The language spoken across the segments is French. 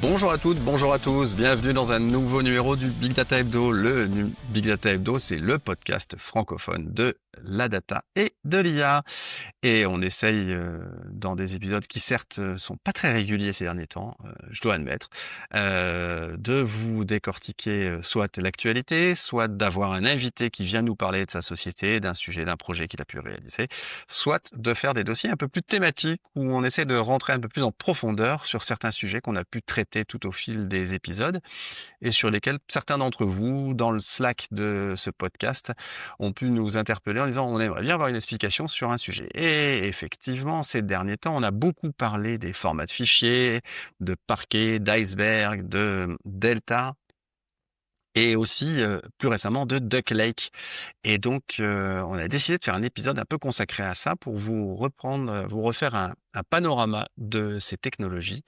Bonjour à toutes, bonjour à tous, bienvenue dans un nouveau numéro du Big Data Hebdo. Big Data Hebdo, c'est le podcast francophone de la data et de l'IA. Et on essaye, dans des épisodes qui certes sont pas très réguliers ces derniers temps, je dois admettre, de vous décortiquer soit l'actualité, soit d'avoir un invité qui vient nous parler de sa société, d'un sujet, d'un projet qu'il a pu réaliser, soit de faire des dossiers un peu plus thématiques où on essaie de rentrer un peu plus en profondeur sur certains sujets qu'on a pu traiter tout au fil des épisodes et sur lesquels certains d'entre vous, dans le Slack de ce podcast, ont pu nous interpeller en disant on aimerait bien avoir une explication sur un sujet. Et effectivement, ces derniers temps, on a beaucoup parlé des formats de fichiers, de Parquet, d'iceberg, de Delta et aussi plus récemment de Duck Lake. Et donc, on a décidé de faire un épisode un peu consacré à ça pour vous refaire un panorama de ces technologies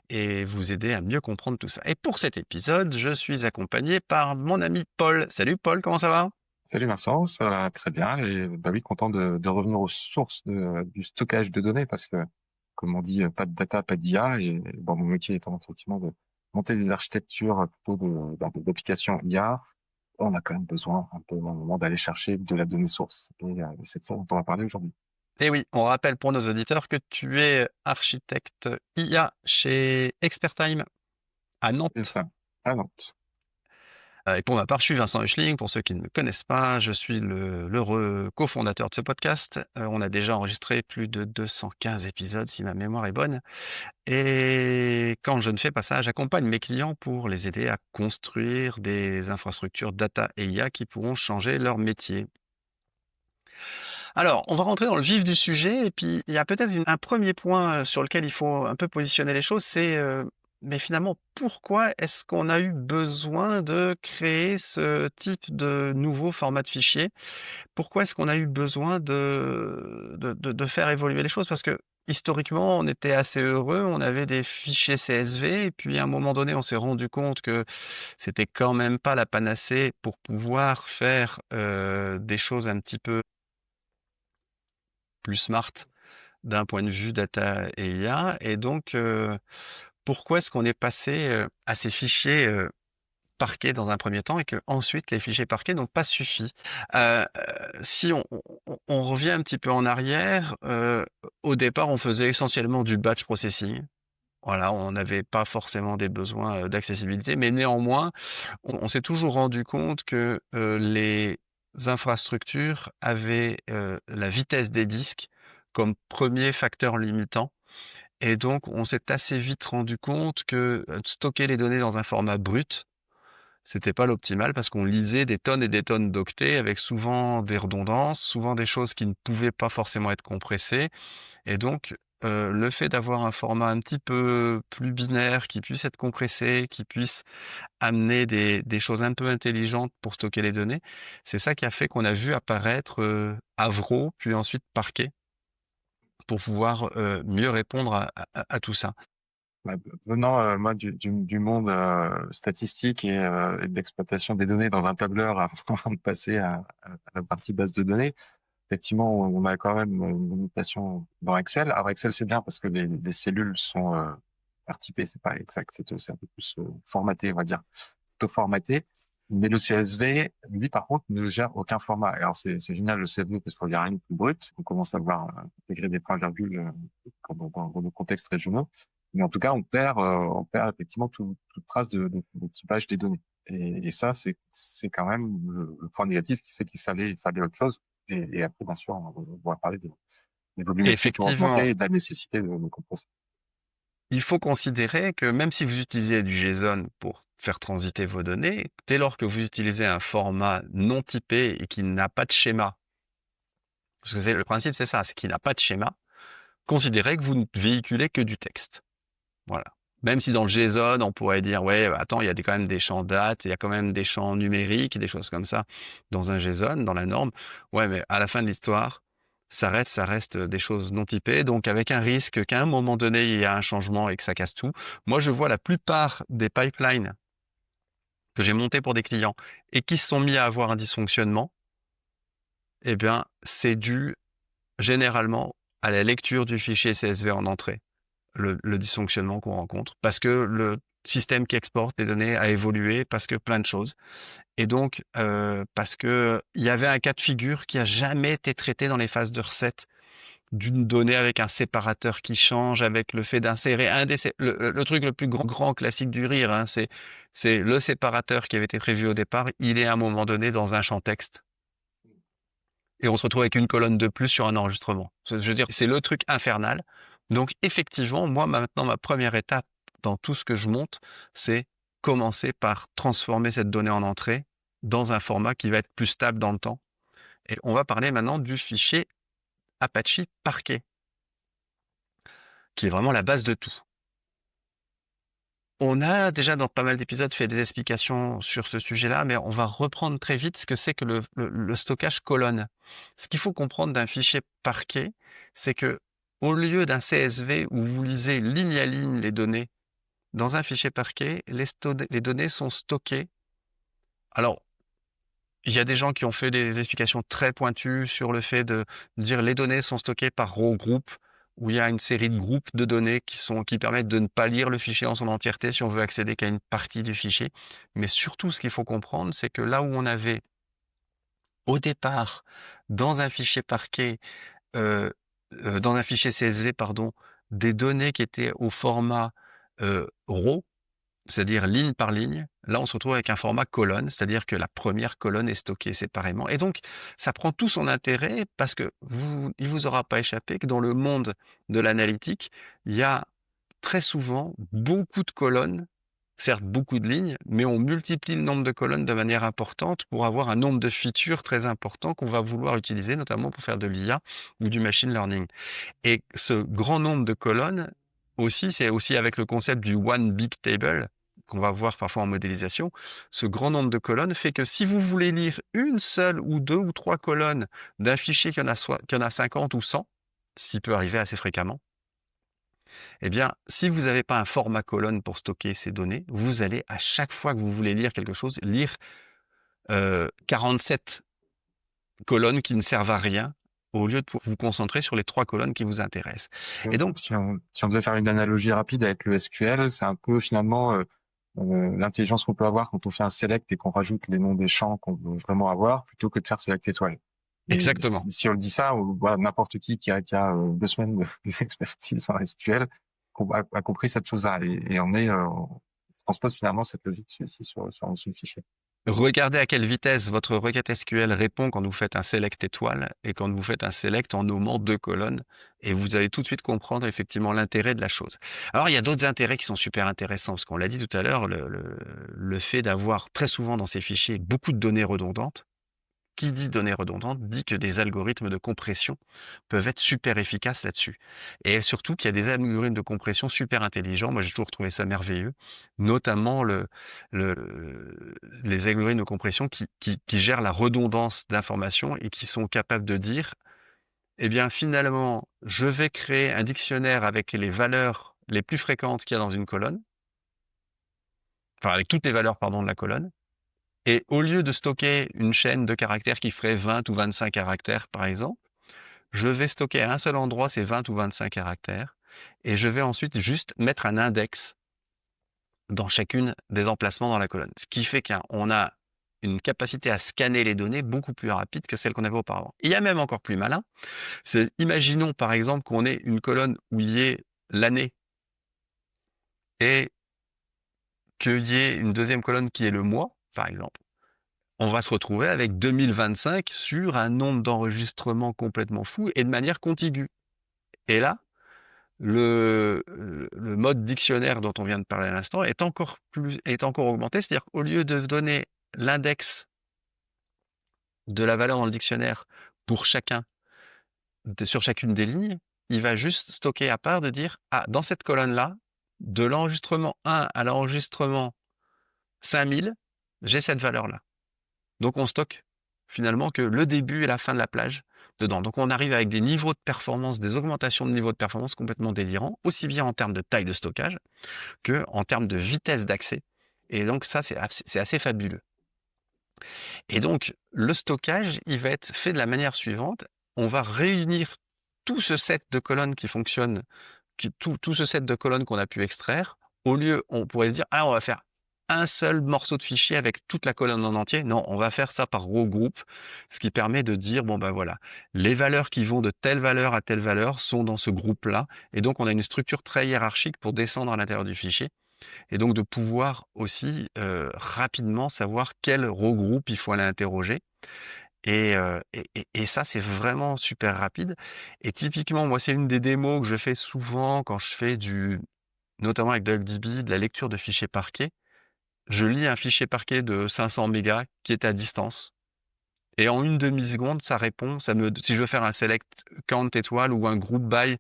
et vous aider à mieux comprendre tout ça. Et pour cet épisode, je suis accompagné par mon ami Paul. Salut Paul, comment ça va? Salut Vincent, ça va très bien et bah oui, content de revenir aux sources du stockage de données parce que, comme on dit, pas de data, pas d'IA et bon, mon métier étant effectivement de monter des architectures plutôt d'applications IA, on a quand même besoin un peu à un moment d'aller chercher de la donnée source et c'est de ça dont on va parler aujourd'hui. Et oui, on rappelle pour nos auditeurs que tu es architecte IA chez Expertime à C'est Nantes. ça, à Nantes. Et pour ma part, je suis Vincent Huchling. Pour ceux qui ne me connaissent pas, je suis l'heureux cofondateur de ce podcast. On a déjà enregistré plus de 215 épisodes, si ma mémoire est bonne. Et quand je ne fais pas ça, j'accompagne mes clients pour les aider à construire des infrastructures data et IA qui pourront changer leur métier. Alors, on va rentrer dans le vif du sujet et puis il y a peut-être un premier point sur lequel il faut un peu positionner les choses, c'est mais finalement, pourquoi est-ce qu'on a eu besoin de créer ce type de nouveau format de fichier? Pourquoi est-ce qu'on a eu besoin de faire évoluer les choses? Parce que historiquement, on était assez heureux, on avait des fichiers CSV et puis à un moment donné, on s'est rendu compte que c'était quand même pas la panacée pour pouvoir faire des choses un petit peu plus smart d'un point de vue data et IA. Et donc, pourquoi est-ce qu'on est passé à ces fichiers parquets dans un premier temps et que ensuite les fichiers parquets n'ont pas suffi? Si on revient un petit peu en arrière, au départ, on faisait essentiellement du batch processing. Voilà, on n'avait pas forcément des besoins d'accessibilité, mais néanmoins, on s'est toujours rendu compte que les infrastructures avaient la vitesse des disques comme premier facteur limitant. Et donc, on s'est assez vite rendu compte que stocker les données dans un format brut, c'était pas l'optimal parce qu'on lisait des tonnes et des tonnes d'octets avec souvent des redondances, souvent des choses qui ne pouvaient pas forcément être compressées. Et donc, le fait d'avoir un format un petit peu plus binaire, qui puisse être compressé, qui puisse amener des choses un peu intelligentes pour stocker les données, c'est ça qui a fait qu'on a vu apparaître Avro, puis ensuite Parquet, pour pouvoir mieux répondre à tout ça. Bah, venant moi du monde statistique et de l'exploitation des données dans un tableur avant de passer à la partie base de données. Effectivement, on a quand même une limitation dans Excel. Alors Excel, c'est bien parce que les cellules sont RTP, c'est pas exact, c'est un peu plus formaté, on va dire, auto-formaté. Mais le CSV, lui, par contre, ne gère aucun format. Alors c'est génial le CSV parce qu'il n'y a rien de plus brut. On commence à voir intégrer des points-virgules dans nos contextes régionaux. Mais en tout cas, on perd effectivement toute trace de typage des données. Et ça, c'est quand même le point négatif qui fait qu'il fallait autre chose. Et après, bien sûr, on va parler des volumétries qui ont Effectivement, augmenté et de la nécessité de compresser. il faut considérer que même si vous utilisez du JSON pour faire transiter vos données, dès lors que vous utilisez un format non typé et qui n'a pas de schéma, parce que le principe c'est ça, c'est qu'il n'a pas de schéma, considérez que vous ne véhiculez que du texte. Voilà. Même si dans le JSON, on pourrait dire, ouais, attends, il y a quand même des champs dates, il y a quand même des champs numériques, des choses comme ça dans un JSON, dans la norme. Ouais, mais à la fin de l'histoire, ça reste des choses non typées, donc avec un risque qu'à un moment donné, il y a un changement et que ça casse tout. Moi, je vois la plupart des pipelines que j'ai montés pour des clients et qui se sont mis à avoir un dysfonctionnement, eh bien, c'est dû généralement à la lecture du fichier CSV en entrée. Le dysfonctionnement qu'on rencontre. Parce que système qui exporte les données a évolué parce que plein de choses. Et donc, parce que il y avait un cas de figure qui a jamais été traité dans les phases de recette d'une donnée avec un séparateur qui change, avec le fait d'insérer le truc le plus grand classique du rire, hein, c'est le séparateur qui avait été prévu au départ, il est à un moment donné dans un champ texte. Et on se retrouve avec une colonne de plus sur un enregistrement. Je veux dire, c'est le truc infernal. Donc effectivement, moi maintenant, ma première étape dans tout ce que je monte, c'est commencer par transformer cette donnée en entrée dans un format qui va être plus stable dans le temps. Et on va parler maintenant du fichier Apache Parquet, qui est vraiment la base de tout. On a déjà dans pas mal d'épisodes fait des explications sur ce sujet-là, mais on va reprendre très vite ce que c'est que le stockage colonne. Ce qu'il faut comprendre d'un fichier Parquet, c'est que au lieu d'un CSV où vous lisez ligne à ligne les données, dans un fichier Parquet, les données sont stockées. Alors, il y a des gens qui ont fait des explications très pointues sur le fait de dire les données sont stockées par row group, où il y a une série de groupes de données qui permettent de ne pas lire le fichier en son entièreté si on veut accéder qu'à une partie du fichier. Mais surtout, ce qu'il faut comprendre, c'est que là où on avait au départ, dans un fichier Parquet, dans un fichier CSV, pardon, des données qui étaient au format row, c'est-à-dire ligne par ligne. Là, on se retrouve avec un format colonne, c'est-à-dire que la première colonne est stockée séparément. Et donc, ça prend tout son intérêt parce que il vous aura pas échappé que dans le monde de l'analytique, il y a très souvent beaucoup de colonnes, certes beaucoup de lignes, mais on multiplie le nombre de colonnes de manière importante pour avoir un nombre de features très important qu'on va vouloir utiliser, notamment pour faire de l'IA ou du machine learning. Et ce grand nombre de colonnes, aussi, c'est aussi avec le concept du one big table, qu'on va voir parfois en modélisation. Ce grand nombre de colonnes fait que si vous voulez lire une seule ou deux ou trois colonnes d'un fichier qui en a 50 ou 100, ce qui peut arriver assez fréquemment, eh bien, si vous n'avez pas un format colonne pour stocker ces données, vous allez, à chaque fois que vous voulez lire quelque chose, lire 47 colonnes qui ne servent à rien au lieu de vous concentrer sur les 3 colonnes qui vous intéressent. Et donc, si on devait faire une analogie rapide avec le SQL, c'est un peu finalement l'intelligence qu'on peut avoir quand on fait un select et qu'on rajoute les noms des champs qu'on veut vraiment avoir, plutôt que de faire select étoile. Et exactement. si on le dit ça, voilà, n'importe qui a 2 semaines d'expertise en SQL a compris cette chose-là. Et on transpose finalement cette logique sur le fichier. Regardez à quelle vitesse votre requête SQL répond quand vous faites un select étoile et quand vous faites un select en nommant 2 colonnes, et vous allez tout de suite comprendre effectivement l'intérêt de la chose. Alors il y a d'autres intérêts qui sont super intéressants, parce qu'on l'a dit tout à l'heure, le fait d'avoir très souvent dans ces fichiers beaucoup de données redondantes. Qui dit données redondantes dit que des algorithmes de compression peuvent être super efficaces là-dessus. Et surtout qu'il y a des algorithmes de compression super intelligents. Moi, j'ai toujours trouvé ça merveilleux. Notamment les algorithmes de compression qui gèrent la redondance d'informations et qui sont capables de dire, eh bien, finalement, je vais créer un dictionnaire avec les valeurs les plus fréquentes qu'il y a dans une colonne. Enfin, avec toutes les valeurs, pardon, de la colonne. Et au lieu de stocker une chaîne de caractères qui ferait 20 ou 25 caractères, par exemple, je vais stocker à un seul endroit ces 20 ou 25 caractères et je vais ensuite juste mettre un index dans chacune des emplacements dans la colonne. Ce qui fait qu'on a une capacité à scanner les données beaucoup plus rapide que celle qu'on avait auparavant. Il y a même encore plus malin, c'est imaginons par exemple qu'on ait une colonne où il y ait l'année et qu'il y ait une deuxième colonne qui est le mois, par exemple. On va se retrouver avec 2025 sur un nombre d'enregistrements complètement fou et de manière contiguë. Et là, le mode dictionnaire dont on vient de parler à l'instant est encore augmenté, c'est-à-dire qu'au lieu de donner l'index de la valeur dans le dictionnaire pour sur chacune des lignes, il va juste stocker à part de dire, ah, dans cette colonne-là, de l'enregistrement 1 à l'enregistrement 5000, j'ai cette valeur-là. Donc on stocke finalement que le début et la fin de la plage dedans. Donc on arrive avec des niveaux de performance, des augmentations de niveau de performance complètement délirants, aussi bien en termes de taille de stockage que en termes de vitesse d'accès. Et donc ça, c'est assez fabuleux. Et donc le stockage, il va être fait de la manière suivante. On va réunir tout ce set de colonnes qui fonctionne, tout ce set de colonnes qu'on a pu extraire au lieu, on pourrait se dire, ah, on va faire un seul morceau de fichier avec toute la colonne en entier. Non, on va faire ça par regroupe, ce qui permet de dire, bon ben voilà, les valeurs qui vont de telle valeur à telle valeur sont dans ce groupe-là. Et donc, on a une structure très hiérarchique pour descendre à l'intérieur du fichier. Et donc, de pouvoir aussi rapidement savoir quel regroupe il faut aller interroger. Et ça, c'est vraiment super rapide. Et typiquement, moi, c'est une des démos que je fais souvent quand je fais notamment avec DuckDB, de la lecture de fichiers parquets. Je lis un fichier parquet de 500 mégas qui est à distance. Et en une demi-seconde, ça répond. Si je veux faire un select count étoile ou un group by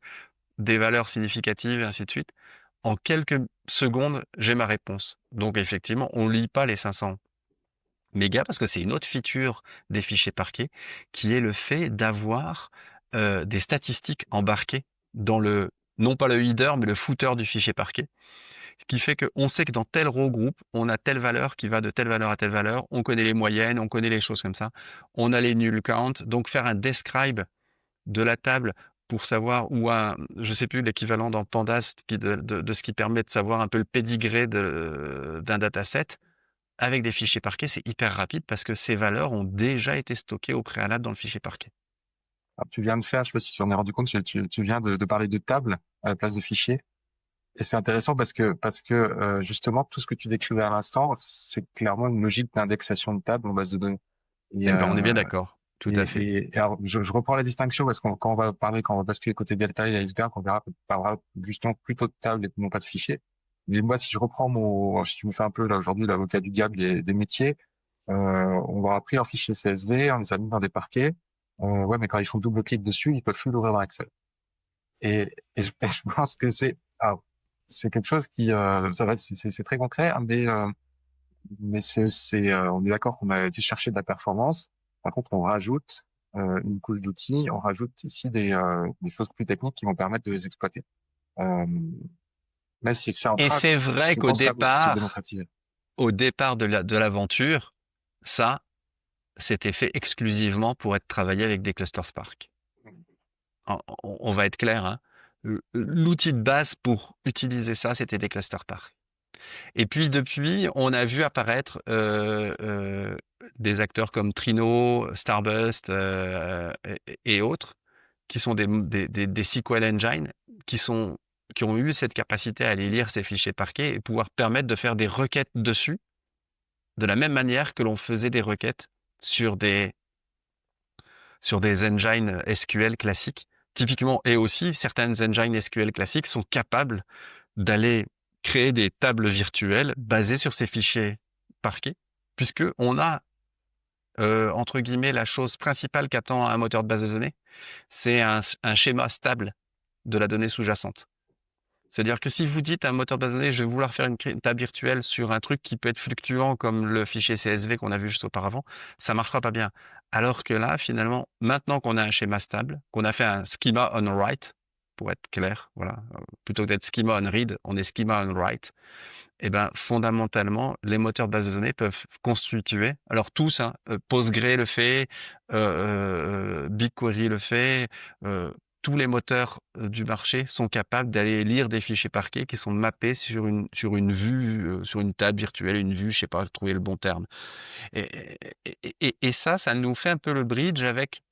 des valeurs significatives et ainsi de suite, en quelques secondes, j'ai ma réponse. Donc effectivement, on lit pas les 500 mégas parce que c'est une autre feature des fichiers parquets qui est le fait d'avoir des statistiques embarquées dans non pas le header, mais le footer du fichier parquet, qui fait qu'on sait que dans tel row group, on a telle valeur qui va de telle valeur à telle valeur, on connaît les moyennes, on connaît les choses comme ça, on a les null count, donc faire un describe de la table pour savoir, ou je sais plus, l'équivalent dans Pandas de ce qui permet de savoir un peu le pédigré d'un dataset, avec des fichiers parquets, c'est hyper rapide parce que ces valeurs ont déjà été stockées au préalable dans le fichier parquet. Alors, tu viens de faire, je sais pas si tu en es rendu compte, tu viens de parler de table à la place de fichier. Et c'est intéressant parce que justement, tout ce que tu décrivais à l'instant, c'est clairement une logique d'indexation de table en base de données. Et, Eh ben, on est bien d'accord, tout à fait. et alors, je reprends la distinction parce que quand on va basculer côté delta et iceberg, on parlera justement plutôt de table et non pas de fichier. Mais moi, si tu me fais un peu là aujourd'hui l'avocat du diable des métiers, on va repris leur fichier CSV, on les a mis dans des parquets. Ouais, mais quand ils font double-clic dessus, ils peuvent plus l'ouvrir dans Excel. Et je pense que c'est quelque chose qui, ça va, c'est très concret, hein, mais on est d'accord qu'on a été chercher de la performance. Par contre, on rajoute une couche d'outils, on rajoute ici des choses plus techniques qui vont permettre de les exploiter. Euh, Même si c'est en Et train, c'est vrai je qu'au pense là aussi de se départ, démocratiser. de l'aventure, ça, c'était fait exclusivement pour être travaillé avec des clusters Spark. On va être clair, hein. L'outil de base pour utiliser ça, c'était des clusters Spark. Et puis depuis, on a vu apparaître des acteurs comme Trino, Starbust et autres, qui sont des SQL Engine, qui ont eu cette capacité à aller lire ces fichiers parquets et pouvoir permettre de faire des requêtes dessus, de la même manière que l'on faisait des requêtes sur des engines SQL classiques. Typiquement, et aussi, certaines engines SQL classiques sont capables d'aller créer des tables virtuelles basées sur ces fichiers parquets, puisque on a, entre guillemets, la chose principale qu'attend un moteur de base de données, c'est un schéma stable de la donnée sous-jacente. C'est-à-dire que si vous dites à un moteur de base de données, je vais vouloir faire une table virtuelle sur un truc qui peut être fluctuant comme le fichier CSV qu'on a vu juste auparavant, ça marchera pas bien. Alors que là, finalement, maintenant qu'on a un schéma stable, qu'on a fait un schema on write, pour être clair, voilà, plutôt que d'être schema on read, on est schema on write. Et ben, fondamentalement, les moteurs de base de données peuvent constituer, alors tous, hein, Postgre le fait, BigQuery le fait, tous les moteurs du marché sont capables d'aller lire des fichiers parquets qui sont mappés sur une vue, sur une table virtuelle, une vue, je sais pas trouver le bon terme. Et, et ça nous fait un peu le bridge avec,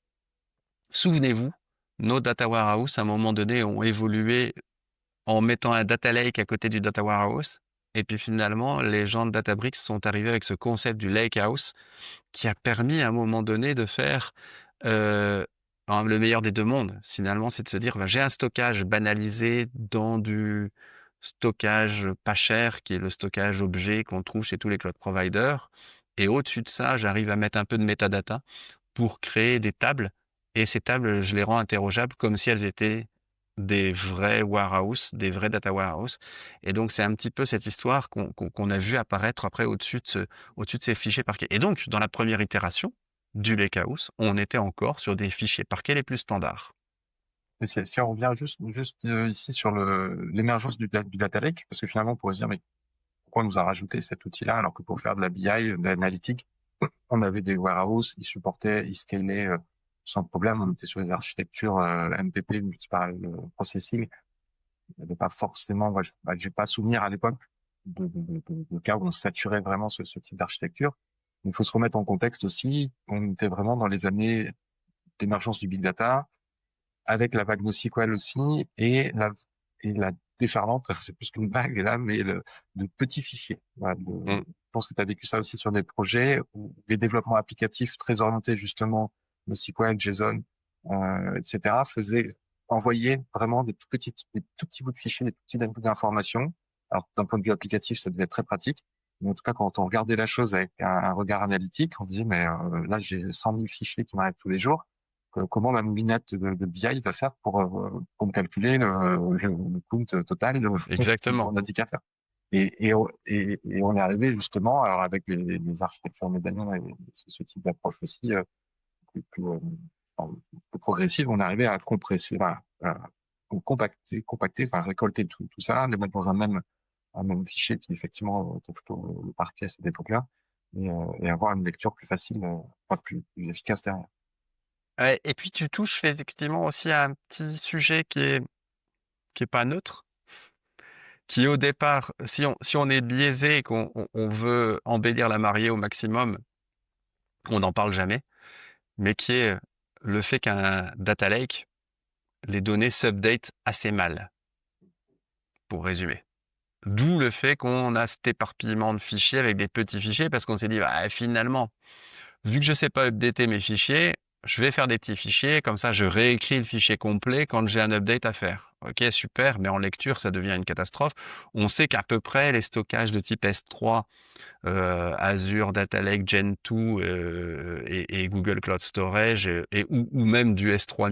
souvenez-vous, nos data warehouse à un moment donné ont évolué en mettant un data lake à côté du data warehouse. Et puis finalement, les gens de Databricks sont arrivés avec ce concept du lake house qui a permis à un moment donné de faire euh, le meilleur des deux mondes. Finalement, c'est de se dire, ben, j'ai un stockage banalisé dans du stockage pas cher, qui est le stockage objet qu'on trouve chez tous les cloud providers. Et au-dessus de ça, j'arrive à mettre un peu de metadata pour créer des tables. Et ces tables, je les rends interrogeables comme si elles étaient des vrais warehouse, des vrais data warehouse. Et donc, c'est un petit peu cette histoire qu'on a vu apparaître après au-dessus de ces fichiers parquets. Et donc, dans la première itération du lakehouse, on était encore sur des fichiers parquets les plus standards. Et si on revient juste ici sur l'émergence du data lake, parce que finalement, on pourrait se dire, mais pourquoi on nous a rajouté cet outil-là, alors que pour faire de la BI, de l'analytique, on avait des warehouses, ils scalaient sans problème, on était sur les architectures MPP, Multi-Parallel Processing, Il n'y avait pas forcément, moi, j'ai pas souvenir à l'époque de cas où on saturait vraiment ce type d'architecture. Il faut se remettre en contexte aussi. On était vraiment dans les années d'émergence du big data, avec la vague NoSQL aussi, et la déferlante, c'est plus qu'une vague là, mais de petits fichiers. Voilà, Mm. je pense que tu as vécu ça aussi sur des projets où les développements applicatifs très orientés justement NoSQL, JSON, etc. faisaient envoyer vraiment des tout petits bouts de fichiers, des tout petits bouts d'informations. Alors d'un point de vue applicatif, ça devait être très pratique. Mais en tout cas, quand on regardait la chose avec un regard analytique, on se dit, mais là, j'ai 100 000 fichiers qui m'arrivent tous les jours. Comment ma moulinette de BI va faire pour me calculer le compte total de Exactement. mon indicateur. Et on est arrivé justement, alors avec les architectures médaillons et ce type d'approche aussi plus, plus progressive, on est arrivé à compresser, voilà, à compacter, enfin récolter tout ça, le mettre dans un même fichier qui effectivement était plutôt le parquet à cette époque-là, et avoir une lecture plus facile, enfin, plus efficace derrière. Ouais, et puis tu touches effectivement aussi à un petit sujet qui est pas neutre, qui au départ, si on est biaisé et qu'on veut embellir la mariée au maximum, on n'en parle jamais, mais qui est le fait qu'un data lake, les données s'update assez mal, pour résumer. D'où le fait qu'on a cet éparpillement de fichiers avec des petits fichiers, parce qu'on s'est dit, bah, finalement, vu que je sais pas updater mes fichiers, je vais faire des petits fichiers, comme ça je réécris le fichier complet quand j'ai un update à faire. Ok, super, mais en lecture, ça devient une catastrophe. On sait qu'à peu près les stockages de type S3, Azure Data Lake Gen 2 et Google Cloud Storage ou même du S3,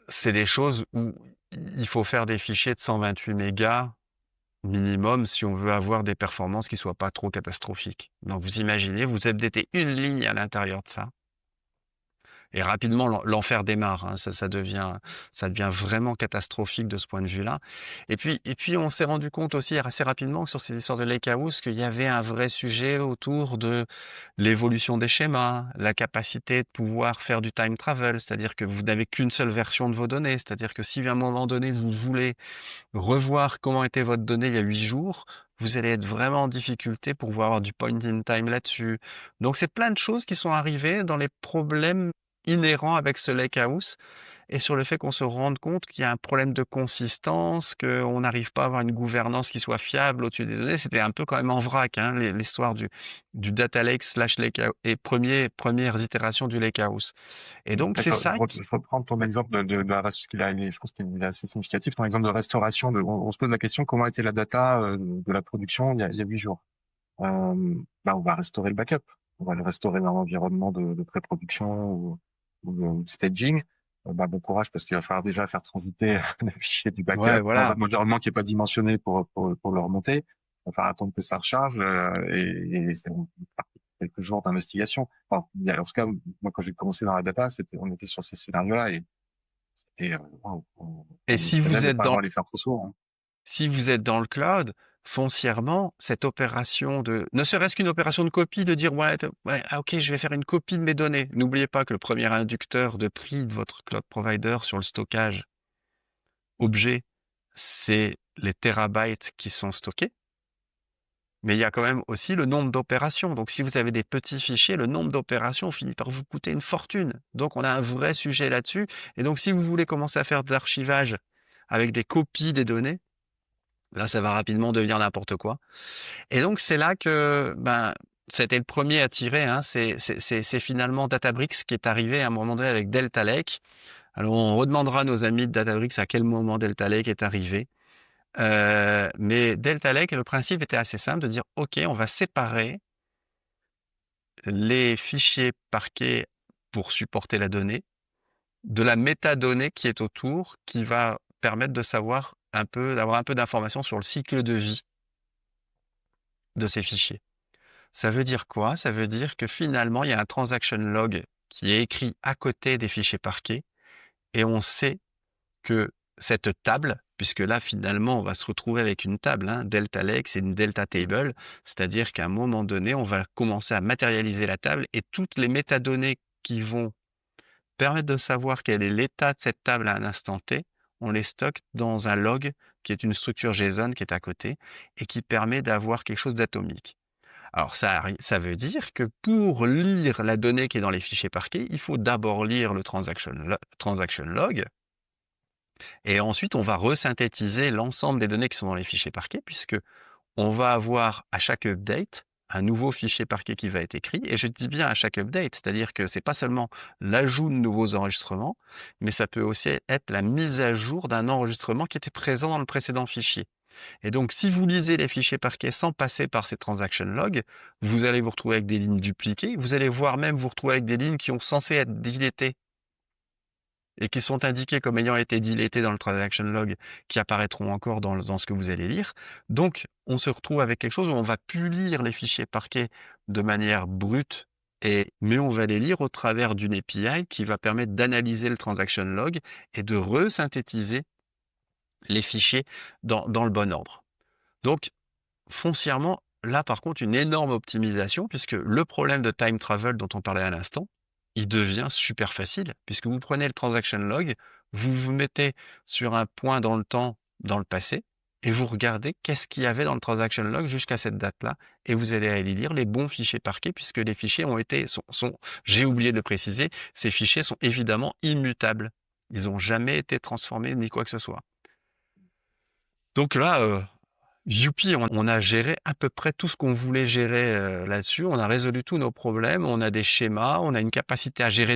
c'est des choses où il faut faire des fichiers de 128 mégas minimum si on veut avoir des performances qui soient pas trop catastrophiques. Donc vous imaginez, vous updatez une ligne à l'intérieur de ça. Et rapidement, l'enfer démarre, hein. Ça devient vraiment catastrophique de ce point de vue-là. Et puis, on s'est rendu compte aussi assez rapidement que sur ces histoires de lakehouse, qu'il y avait un vrai sujet autour de l'évolution des schémas, la capacité de pouvoir faire du time travel, c'est-à-dire que vous n'avez qu'une seule version de vos données, c'est-à-dire que si à un moment donné vous voulez revoir comment était votre donnée il y a 8 jours, vous allez être vraiment en difficulté pour pouvoir avoir du point in time là-dessus. Donc c'est plein de choses qui sont arrivées dans les problèmes inhérents avec ce lakehouse et sur le fait qu'on se rende compte qu'il y a un problème de consistance, qu'on n'arrive pas à avoir une gouvernance qui soit fiable au-dessus des données. C'était un peu quand même en vrac, hein, l'histoire du data lake slash lakehouse et premières itérations du lakehouse. Et donc c'est D'accord. ça Je reprends ton exemple de la parce je pense qu'il est assez significatif. Ton exemple de restauration, on se pose la question comment était la data de la production il y a 8 jours. Bah, on va restaurer le backup. On va le restaurer dans l'environnement de pré-production ou de staging. Bah, bon courage parce qu'il va falloir déjà faire transiter le fichier du ouais, backup dans voilà. un environnement qui est pas dimensionné pour le remonter. Il va falloir attendre que ça recharge et c'est quelques jours d'investigation. Enfin, en tout cas, moi quand j'ai commencé dans la data, on était sur ces scénarios-là et Et on espérait ne pas avoir les faire trop sourds, hein. si vous êtes dans le cloud, foncièrement, cette opération ne serait-ce qu'une opération de copie, de dire, ouais, ah, ok, je vais faire une copie de mes données. N'oubliez pas que le premier inducteur de prix de votre cloud provider sur le stockage objet, c'est les terabytes qui sont stockés. Mais il y a quand même aussi le nombre d'opérations. Donc, si vous avez des petits fichiers, le nombre d'opérations finit par vous coûter une fortune. Donc, on a un vrai sujet là-dessus. Et donc, si vous voulez commencer à faire de l'archivage avec des copies des données, là, ça va rapidement devenir n'importe quoi. Et donc, c'est là que, c'était le premier à tirer, hein. C'est finalement Databricks qui est arrivé à un moment donné avec Delta Lake. Alors, on redemandera à nos amis de Databricks à quel moment Delta Lake est arrivé. Mais Delta Lake, le principe était assez simple de dire, OK, on va séparer les fichiers parquets pour supporter la donnée de la métadonnée qui est autour, qui va permettre de savoir d'avoir un peu d'informations sur le cycle de vie de ces fichiers. Ça veut dire quoi? Ça veut dire que finalement, il y a un transaction log qui est écrit à côté des fichiers parquets et on sait que cette table, puisque là, finalement, on va se retrouver avec une table, hein, Delta Lake, c'est une Delta Table, c'est-à-dire qu'à un moment donné, on va commencer à matérialiser la table et toutes les métadonnées qui vont permettre de savoir quel est l'état de cette table à un instant T, on les stocke dans un log qui est une structure JSON qui est à côté et qui permet d'avoir quelque chose d'atomique. Alors ça veut dire que pour lire la donnée qui est dans les fichiers parquets, il faut d'abord lire le transaction log et ensuite on va resynthétiser l'ensemble des données qui sont dans les fichiers parquets puisque on va avoir à chaque update un nouveau fichier parquet qui va être écrit. Et je dis bien à chaque update, c'est-à-dire que c'est pas seulement l'ajout de nouveaux enregistrements, mais ça peut aussi être la mise à jour d'un enregistrement qui était présent dans le précédent fichier. Et donc, si vous lisez les fichiers parquets sans passer par ces transaction logs, vous allez vous retrouver avec des lignes dupliquées. Vous allez voir même vous retrouver avec des lignes qui ont censé être dilétées et qui sont indiquées comme ayant été dilétées dans le transaction log, qui apparaîtront encore dans ce que vous allez lire. Donc, on se retrouve avec quelque chose où on va plus lire les fichiers parquets de manière brute, mais on va les lire au travers d'une API qui va permettre d'analyser le transaction log et de resynthétiser les fichiers dans le bon ordre. Donc, foncièrement, là par contre, une énorme optimisation, puisque le problème de time travel dont on parlait à l'instant, il devient super facile, puisque vous prenez le transaction log, vous vous mettez sur un point dans le temps, dans le passé, et vous regardez qu'est-ce qu'il y avait dans le transaction log jusqu'à cette date-là, et vous allez aller lire les bons fichiers parquets, puisque les fichiers j'ai oublié de le préciser, ces fichiers sont évidemment immutables. Ils n'ont jamais été transformés ni quoi que ce soit. Donc là, youpi, on a géré à peu près tout ce qu'on voulait gérer là-dessus. On a résolu tous nos problèmes. On a des schémas. On a une capacité à gérer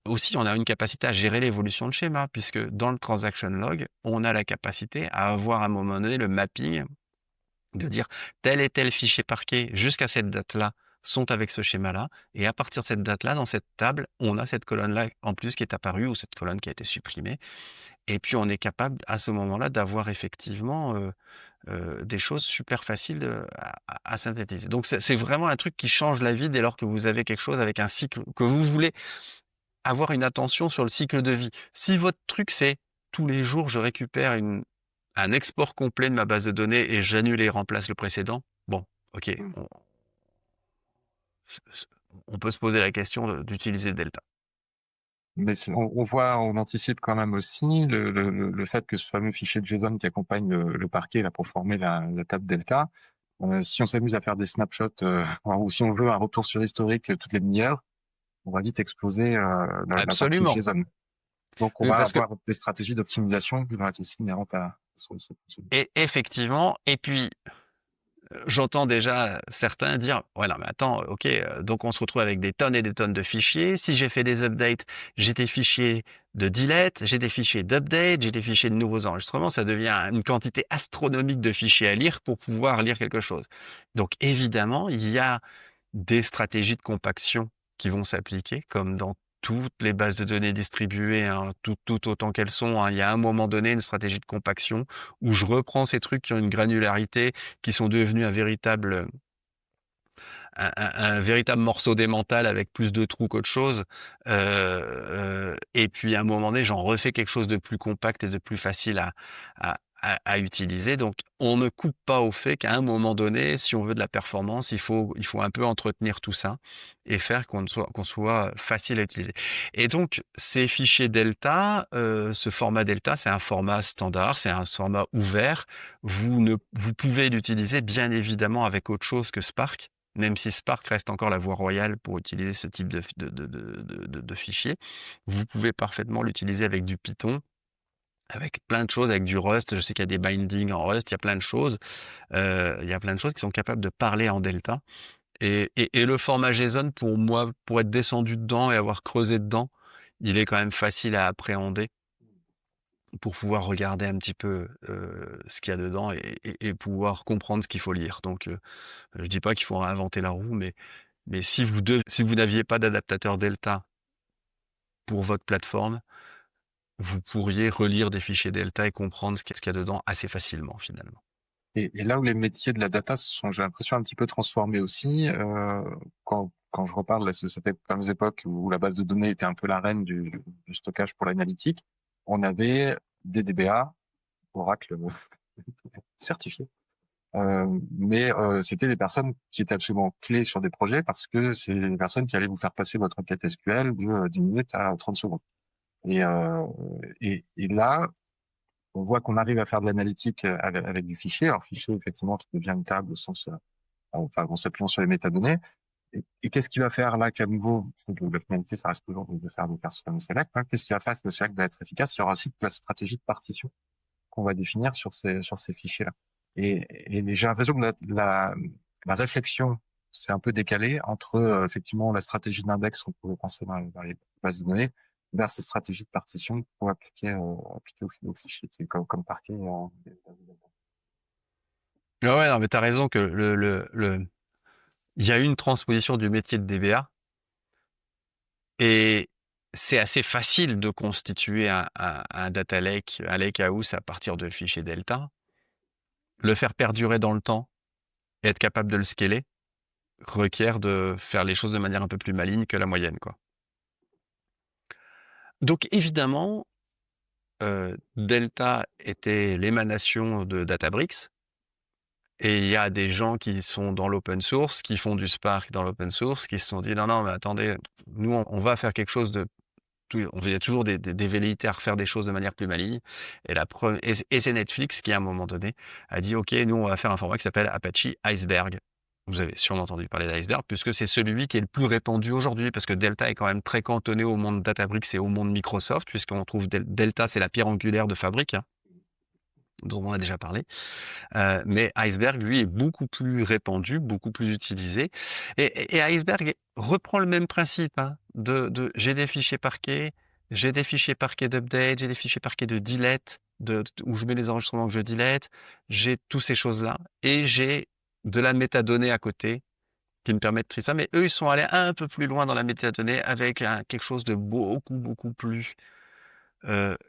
aussi, on a une capacité à gérer l'évolution de schéma, puisque dans le transaction log, on a la capacité à avoir à un moment donné le mapping, de dire tel et tel fichier parquet jusqu'à cette date-là sont avec ce schéma-là. Et à partir de cette date-là, dans cette table, on a cette colonne-là en plus qui est apparue ou cette colonne qui a été supprimée. Et puis on est capable à ce moment-là d'avoir effectivement des choses super faciles à synthétiser. Donc c'est vraiment un truc qui change la vie dès lors que vous avez quelque chose avec un cycle, que vous voulez avoir une attention sur le cycle de vie. Si votre truc c'est tous les jours je récupère un export complet de ma base de données et j'annule et remplace le précédent, bon, ok, on peut se poser la question d'utiliser Delta. Mais on voit, on anticipe quand même aussi le fait que ce fameux fichier de JSON qui accompagne le parquet là, pour former la table delta, si on s'amuse à faire des snapshots ou si on veut un retour sur historique toutes les demi-heures, on va vite exploser la partie Absolument. JSON. Donc on va Parce que avoir des stratégies d'optimisation qui vont être aussi inhérentes à ce et effectivement, et puis j'entends déjà certains dire, voilà, mais attends, ok, donc on se retrouve avec des tonnes et des tonnes de fichiers. Si j'ai fait des updates, j'ai des fichiers de delete, j'ai des fichiers d'update, j'ai des fichiers de nouveaux enregistrements. Ça devient une quantité astronomique de fichiers à lire pour pouvoir lire quelque chose. Donc évidemment, il y a des stratégies de compaction qui vont s'appliquer, comme dans toutes les bases de données distribuées, hein, tout autant qu'elles sont. Hein. Il y a à un moment donné une stratégie de compaction où je reprends ces trucs qui ont une granularité, qui sont devenus un véritable morceau démental avec plus de trous qu'autre chose. Et puis à un moment donné, j'en refais quelque chose de plus compact et de plus facile à utiliser. Donc on ne coupe pas au fait qu'à un moment donné, si on veut de la performance, il faut un peu entretenir tout ça et faire qu'on soit facile à utiliser. Et donc ces fichiers Delta, ce format Delta, c'est un format standard, c'est un format ouvert. Vous pouvez l'utiliser bien évidemment avec autre chose que Spark, même si Spark reste encore la voie royale pour utiliser ce type de fichier. Vous pouvez parfaitement l'utiliser avec du Python, avec plein de choses, avec du Rust. Je sais qu'il y a des bindings en Rust, il y a plein de choses. Il y a plein de choses qui sont capables de parler en Delta. Et le format JSON, pour moi, pour être descendu dedans et avoir creusé dedans, il est quand même facile à appréhender pour pouvoir regarder un petit peu ce qu'il y a dedans et pouvoir comprendre ce qu'il faut lire. Donc, je dis pas qu'il faut réinventer la roue, mais si vous n'aviez pas d'adaptateur Delta pour votre plateforme, vous pourriez relire des fichiers Delta et comprendre ce qu'il y a dedans assez facilement finalement. Et là où les métiers de la data se sont, j'ai l'impression, un petit peu transformés aussi, quand je reparle de cette fameuse époque où la base de données était un peu la reine du stockage pour l'analytique, on avait des DBA, Oracle certifié. Mais c'était des personnes qui étaient absolument clés sur des projets parce que c'est des personnes qui allaient vous faire passer votre requête SQL de 10 minutes à 30 secondes. Et là, on voit qu'on arrive à faire de l'analytique avec du fichier. Alors, fichier, effectivement, qui devient une table au sens, en s'appuyant sur les métadonnées. Et qu'est-ce qu'il va faire là qu'à nouveau, parce que la finalité, ça reste toujours de faire ce fameux select, hein. Qu'est-ce qu'il va faire que le select va être efficace? Il y aura aussi la stratégie de partition qu'on va définir sur ces fichiers-là. Et j'ai l'impression que la réflexion s'est un peu décalée entre effectivement la stratégie d'index qu'on pouvait penser dans les bases de données vers ces stratégies de partition pour appliquer aux fichiers, comme parquet. Ouais, non, mais t'as raison que il y a eu une transposition du métier de DBA et c'est assez facile de constituer un data lake, un lakehouse à partir de fichiers Delta, le faire perdurer dans le temps et être capable de le scaler requiert de faire les choses de manière un peu plus maligne que la moyenne, quoi. Donc évidemment, Delta était l'émanation de Databricks et il y a des gens qui sont dans l'open source, qui font du Spark dans l'open source, qui se sont dit non, mais attendez, nous on va faire quelque chose de il y a toujours des velléités à refaire des choses de manière plus maligne. Et la preuve, et c'est Netflix qui, à un moment donné, a dit, OK, nous, on va faire un format qui s'appelle Apache Iceberg. Vous avez sûrement entendu parler d'Iceberg, puisque c'est celui qui est le plus répandu aujourd'hui, parce que Delta est quand même très cantonné au monde Databricks et au monde Microsoft, puisqu'on trouve Delta, c'est la pierre angulaire de Fabric, hein, dont on a déjà parlé. Mais Iceberg, lui, est beaucoup plus répandu, beaucoup plus utilisé. Et Iceberg reprend le même principe, hein, j'ai des fichiers parquets, j'ai des fichiers parquets d'update, j'ai des fichiers parquets de delete, où je mets les enregistrements que je delete, j'ai toutes ces choses-là, et j'ai de la métadonnée à côté qui me permet de trier ça. Mais eux, ils sont allés un peu plus loin dans la métadonnée avec quelque chose de beaucoup plus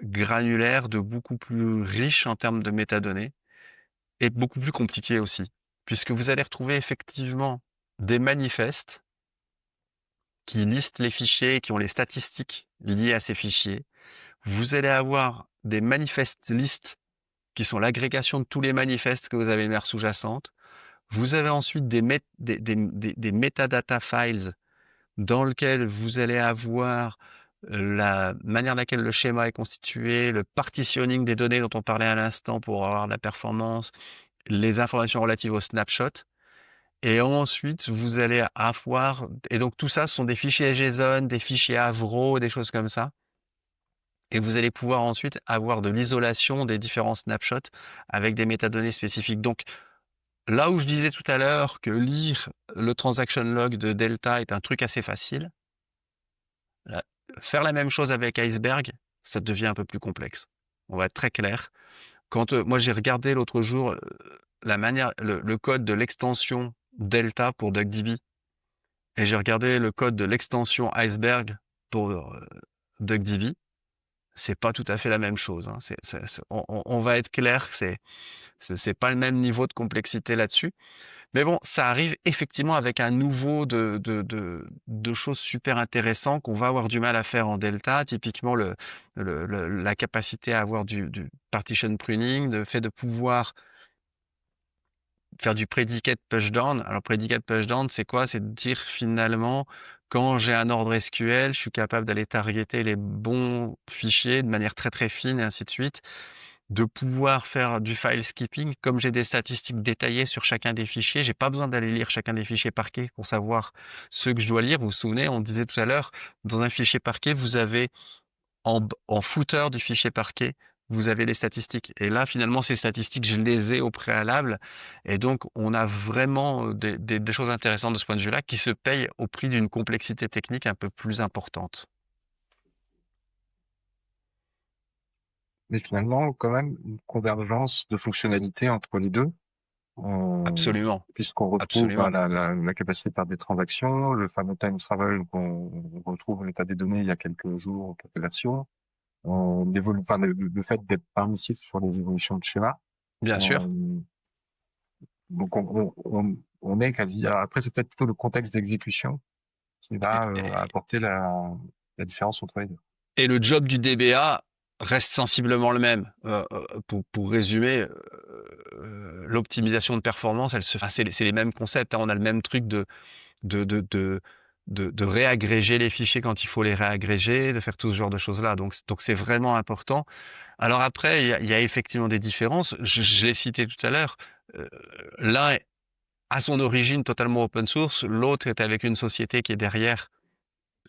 granulaire, de beaucoup plus riche en termes de métadonnées et beaucoup plus compliqué aussi, puisque vous allez retrouver effectivement des manifestes qui listent les fichiers et qui ont les statistiques liées à ces fichiers. Vous allez avoir des manifestes listes qui sont l'agrégation de tous les manifestes que vous avez de manière sous-jacente. Vous avez ensuite des metadata files dans lesquels vous allez avoir la manière dans laquelle le schéma est constitué, le partitioning des données dont on parlait à l'instant pour avoir de la performance, les informations relatives au snapshot. Et ensuite, vous allez avoir... Et donc, tout ça, ce sont des fichiers JSON, des fichiers Avro, des choses comme ça. Et vous allez pouvoir ensuite avoir de l'isolation des différents snapshots avec des métadonnées spécifiques. Donc, là où je disais tout à l'heure que lire le transaction log de Delta est un truc assez facile, faire la même chose avec Iceberg, ça devient un peu plus complexe. On va être très clair. Quand moi j'ai regardé l'autre jour le code de l'extension Delta pour DuckDB et j'ai regardé le code de l'extension Iceberg pour DuckDB, c'est pas tout à fait la même chose, hein. On va être clair que c'est pas le même niveau de complexité là-dessus. Mais bon, ça arrive effectivement avec un nouveau de choses super intéressantes qu'on va avoir du mal à faire en Delta. Typiquement, la capacité à avoir du partition pruning, le fait de pouvoir faire du predicate pushdown. Alors, predicate pushdown, c'est quoi? C'est de dire finalement, quand j'ai un ordre SQL, je suis capable d'aller targeter les bons fichiers de manière très très fine et ainsi de suite, de pouvoir faire du file skipping. Comme j'ai des statistiques détaillées sur chacun des fichiers, j'ai pas besoin d'aller lire chacun des fichiers parquets pour savoir ce que je dois lire. Vous vous souvenez, on disait tout à l'heure, dans un fichier parquet, vous avez en footer du fichier parquet, vous avez les statistiques. Et là, finalement, ces statistiques, je les ai au préalable. Et donc, on a vraiment des choses intéressantes de ce point de vue-là qui se payent au prix d'une complexité technique un peu plus importante. Mais finalement, quand même, une convergence de fonctionnalités entre les deux. Absolument. Puisqu'on retrouve Absolument. la capacité de faire des transactions, le fameux time travel qu'on retrouve en l'état des données il y a quelques jours, quelques versions, le fait d'être permissif sur les évolutions de schéma. Bien sûr. Donc on est quasi. Après, c'est peut-être plutôt le contexte d'exécution qui va apporter la différence entre les deux. Et le job du DBA reste sensiblement le même. Pour résumer, l'optimisation de performance, c'est les mêmes concepts, hein. On a le même truc de de réagréger les fichiers quand il faut les réagréger, de faire tout ce genre de choses-là. Donc c'est vraiment important. Alors après, il y a effectivement des différences. Je l'ai cité tout à l'heure. Euh, L'un est à son origine totalement open source, l'autre est avec une société qui est derrière,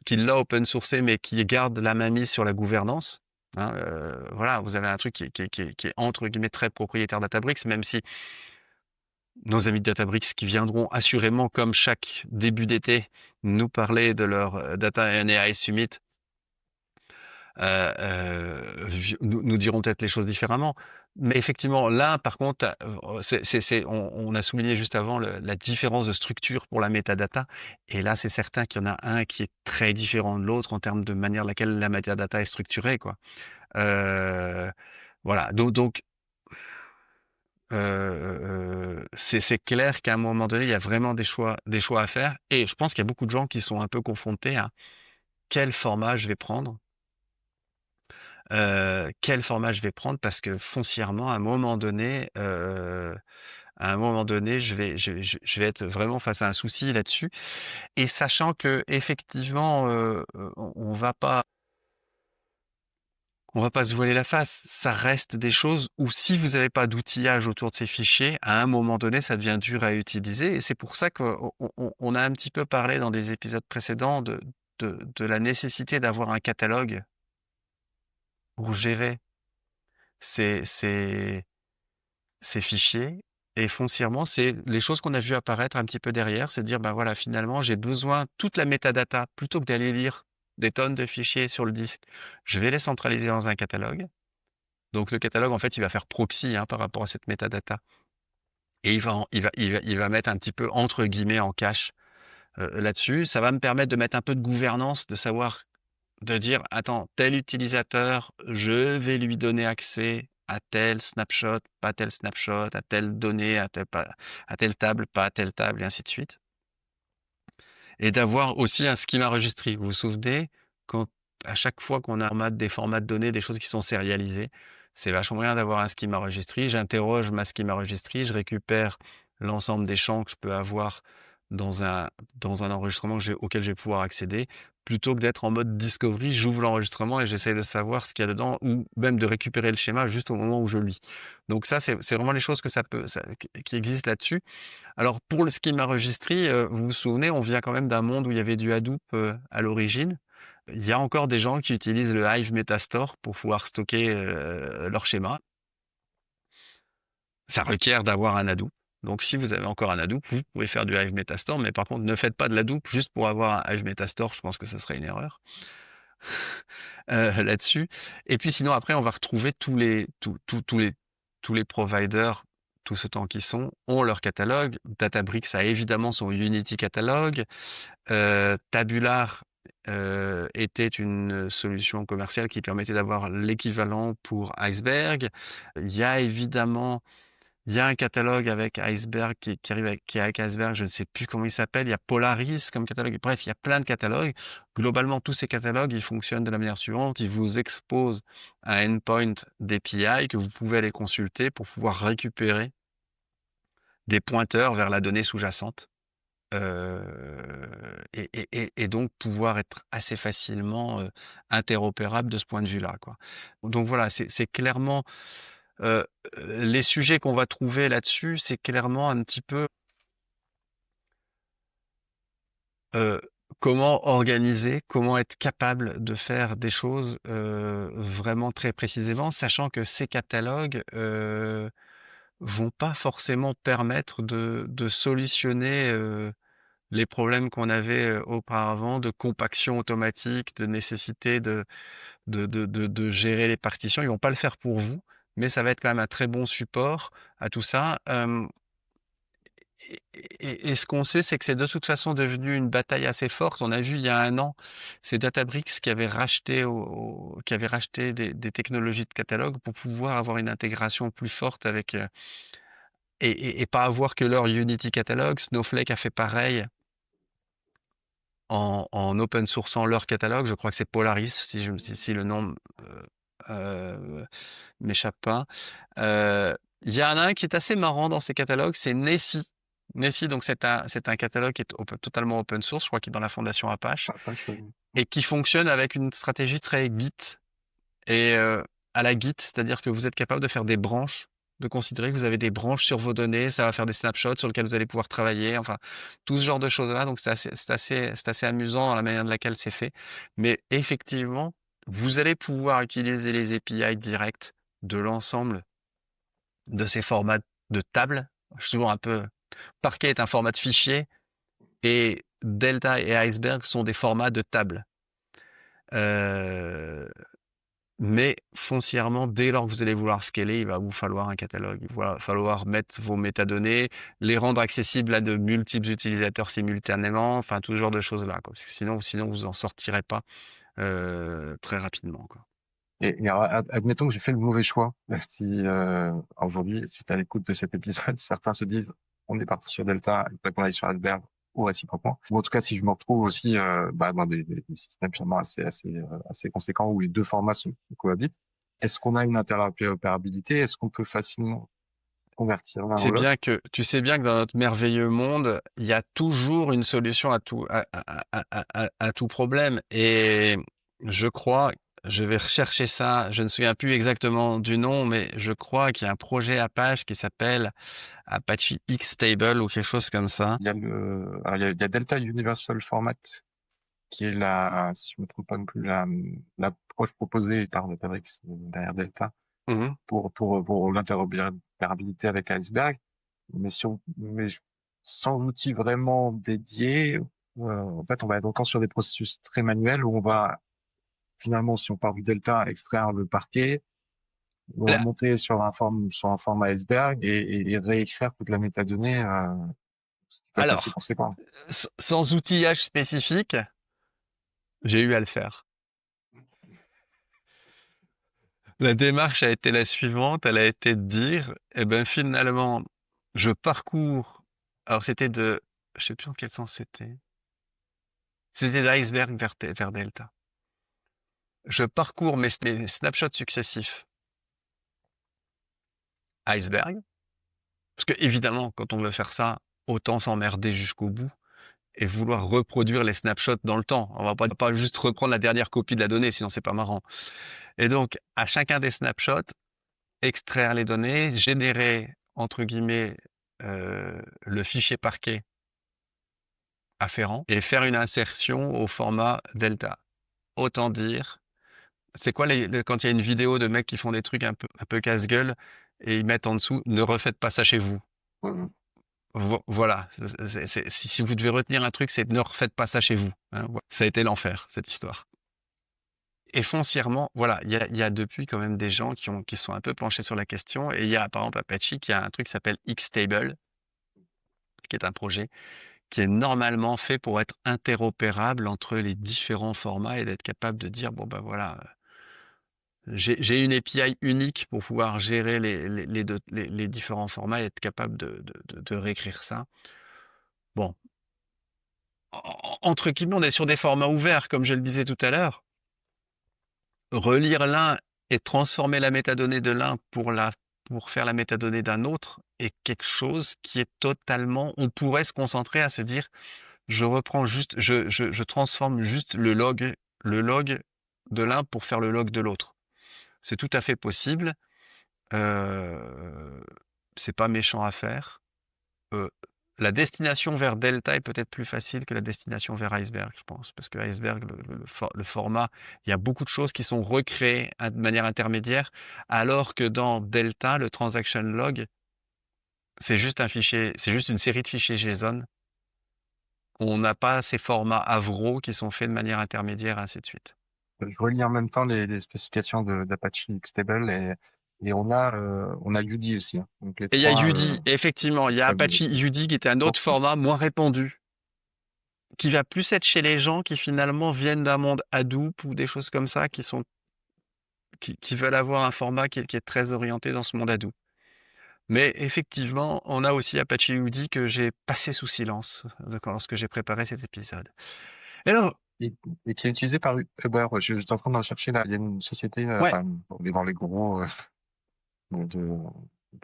qui l'a open sourcé, mais qui garde la mainmise sur la gouvernance. Hein, voilà, vous avez un truc qui est entre guillemets très propriétaire Databricks, même si nos amis de Databricks qui viendront assurément, comme chaque début d'été, nous parler de leur Data and AI Summit, nous dirons peut-être les choses différemment. Mais effectivement, là, par contre, on a souligné juste avant la différence de structure pour la metadata. Et là, c'est certain qu'il y en a un qui est très différent de l'autre en termes de manière laquelle la metadata est structurée, quoi. Euh, voilà. C'est clair qu'à un moment donné, il y a vraiment des choix à faire. Et je pense qu'il y a beaucoup de gens qui sont un peu confrontés à quel format je vais prendre. Quel format je vais prendre parce que foncièrement, à un moment donné, je vais être vraiment face à un souci là-dessus. Et sachant que effectivement, on va pas se voiler la face. Ça reste des choses où si vous n'avez pas d'outillage autour de ces fichiers, à un moment donné, ça devient dur à utiliser. Et c'est pour ça qu'on a un petit peu parlé dans des épisodes précédents de la nécessité d'avoir un catalogue pour gérer ces, ces, ces fichiers. Et foncièrement, c'est les choses qu'on a vues apparaître un petit peu derrière, c'est de dire, ben voilà, finalement, j'ai besoin toute la métadata, plutôt que d'aller lire des tonnes de fichiers sur le disque, je vais les centraliser dans un catalogue. Donc le catalogue, en fait, il va faire proxy par rapport à cette métadata. Et il va mettre un petit peu entre guillemets en cache là-dessus. Ça va me permettre de mettre un peu de gouvernance, de savoir, de dire, attends, tel utilisateur, je vais lui donner accès à tel snapshot, pas tel snapshot, à telle donnée, à telle table, pas à telle table, et ainsi de suite. Et d'avoir aussi un schema registry. Vous vous souvenez, quand à chaque fois qu'on a des formats de données, des choses qui sont sérialisées, c'est vachement bien d'avoir un schema registry. J'interroge ma schema registry, je récupère l'ensemble des champs que je peux avoir dans dans un enregistrement auquel je vais pouvoir accéder, plutôt que d'être en mode discovery, j'ouvre l'enregistrement et j'essaie de savoir ce qu'il y a dedans, ou même de récupérer le schéma juste au moment où je lis. Donc ça, c'est vraiment les choses qui existent là-dessus. Alors pour le schema registry, vous vous souvenez, on vient quand même d'un monde où il y avait du Hadoop à l'origine. Il y a encore des gens qui utilisent le Hive Metastore pour pouvoir stocker leur schéma. Ça requiert d'avoir un Hadoop. Donc si vous avez encore un Hadoop, vous pouvez faire du Hive Metastore, mais par contre ne faites pas de l'Hadoop juste pour avoir un Hive Metastore, je pense que ce serait une erreur là-dessus. Et puis sinon après on va retrouver tous les providers, tout ce temps qui sont, ont leur catalogue. Databricks a évidemment son Unity Catalog. Tabular était une solution commerciale qui permettait d'avoir l'équivalent pour Iceberg. Il y a évidemment il y a un catalogue avec Iceberg qui est avec Iceberg, je ne sais plus comment il s'appelle. Il y a Polaris comme catalogue. Bref, il y a plein de catalogues. Globalement, tous ces catalogues, ils fonctionnent de la manière suivante. Ils vous exposent un endpoint d'API que vous pouvez aller consulter pour pouvoir récupérer des pointeurs vers la donnée sous-jacente. Et donc pouvoir être assez facilement interopérable de ce point de vue-là, quoi. Donc voilà, c'est clairement euh, les sujets qu'on va trouver là-dessus, c'est clairement un petit peu euh, comment organiser, comment être capable de faire des choses vraiment très précisément, sachant que ces catalogues vont pas forcément permettre de solutionner les problèmes qu'on avait auparavant de compaction automatique, de nécessité de gérer les partitions. Ils vont pas le faire pour vous, mais ça va être quand même un très bon support à tout ça. Et ce qu'on sait, c'est que c'est de toute façon devenu une bataille assez forte. On a vu il y a un an, c'est Databricks qui avait racheté, qui avait racheté des technologies de catalogue pour pouvoir avoir une intégration plus forte avec et pas avoir que leur Unity Catalog. Snowflake a fait pareil en open sourçant leur catalogue. Je crois que c'est Polaris, si le nom euh, euh, m'échappe pas. Il y en a un qui est assez marrant dans ces catalogues, c'est Nessie. Nessie, donc c'est un catalogue qui est totalement open source, je crois qu'il est dans la fondation Apache, Apache, et qui fonctionne avec une stratégie très Git. Et à la Git, c'est-à-dire que vous êtes capable de faire des branches, de considérer que vous avez des branches sur vos données, ça va faire des snapshots sur lesquels vous allez pouvoir travailler, enfin, tout ce genre de choses-là. Donc c'est assez amusant dans la manière de laquelle c'est fait. Mais effectivement, vous allez pouvoir utiliser les API directs de l'ensemble de ces formats de table. Je suis toujours un peu... Parquet est un format de fichier et Delta et Iceberg sont des formats de table. Euh, Mais foncièrement, dès lors que vous allez vouloir scaler, il va vous falloir un catalogue. Il va falloir mettre vos métadonnées, les rendre accessibles à de multiples utilisateurs simultanément, enfin tout ce genre de choses-là, quoi. Parce que sinon vous en sortirez pas très rapidement, quoi. et alors, admettons que j'ai fait le mauvais choix. Si aujourd'hui, suite à l'écoute de cet épisode, certains se disent on est parti sur Delta, il faut qu'on aille sur Iceberg ou réciproquement. Ou en tout cas, si je me retrouve aussi dans des systèmes finalement assez conséquents où les deux formats cohabitent, est-ce qu'on a une interopérabilité? Est-ce qu'on peut facilement convertir l'un en l'autre? Tu sais bien que dans notre merveilleux monde, il y a toujours une solution à tout problème. Et je crois, je vais rechercher ça, je ne me souviens plus exactement du nom, mais je crois qu'il y a un projet Apache qui s'appelle Apache Xtable ou quelque chose comme ça. Il y a alors, il y a Delta Universal Format qui est si je me trompe pas non plus, l'approche proposée par Databricks derrière Delta Mhm. pour l'interopérabilité avec Iceberg. Mais sans outil vraiment dédié, en fait, on va être encore sur des processus très manuels où on va, finalement, si on part du Delta, extraire le parquet, Là, remonter sur un format Iceberg et réécrire toute la métadonnée, ce qui peut être assez alors, conséquent. sans outillage spécifique, j'ai eu à le faire. La démarche a été la suivante, elle a été de dire, eh ben finalement, je parcours. Alors je sais plus dans quel sens c'était. C'était d'iceberg vers delta. Je parcours mes snapshots successifs iceberg, parce que évidemment, quand on veut faire ça, autant s'emmerder jusqu'au bout et vouloir reproduire les snapshots dans le temps. On va pas juste reprendre la dernière copie de la donnée, sinon c'est pas marrant. Et donc, à chacun des snapshots, extraire les données, générer, entre guillemets, le fichier parquet afférent et faire une insertion au format delta. Autant dire, c'est quoi quand il y a une vidéo de mecs qui font des trucs un peu casse-gueule et ils mettent en dessous, ne refaites pas ça chez vous. Euh, Voilà. Si vous devez retenir un truc, c'est ne refaites pas ça chez vous, hein. Ça a été l'enfer, cette histoire. Et foncièrement, voilà, il y a depuis quand même des gens qui sont un peu penchés sur la question. Et il y a par exemple Apache qui a un truc qui s'appelle Xtable, qui est un projet qui est normalement fait pour être interopérable entre les différents formats et d'être capable de dire, bon ben voilà, j'ai une API unique pour pouvoir gérer les différents formats et être capable de réécrire ça. Bon, entre guillemets, on est sur des formats ouverts, comme je le disais tout à l'heure. Relire l'un et transformer la métadonnée de l'un pour faire la métadonnée d'un autre est quelque chose qui est totalement... On pourrait se concentrer à se dire, je reprends juste, je transforme juste le log de l'un pour faire le log de l'autre. C'est tout à fait possible. Euh, c'est pas méchant à faire. Euh, la destination vers Delta est peut-être plus facile que la destination vers Iceberg, je pense, parce que Iceberg, le format, il y a beaucoup de choses qui sont recréées de manière intermédiaire, alors que dans Delta, le transaction log, c'est juste un fichier, c'est juste une série de fichiers JSON. On n'a pas ces formats Avro qui sont faits de manière intermédiaire, ainsi de suite. je relis en même temps les spécifications d'Apache Xtable et on a UD aussi, hein. Donc les Et il y a trois, UDI, effectivement, il y a Apache UDI qui était un autre format moins répandu, qui va plus être chez les gens qui finalement viennent d'un monde Hadoop ou des choses comme ça, qui veulent avoir un format qui est très orienté dans ce monde Hadoop. Mais effectivement, on a aussi Apache UDI que j'ai passé sous silence lorsque j'ai préparé cet épisode. Et alors, et, et qui est utilisé par Uber. Je suis en train d'en chercher là. Il y a une société, ouais, enfin, on est dans les gros de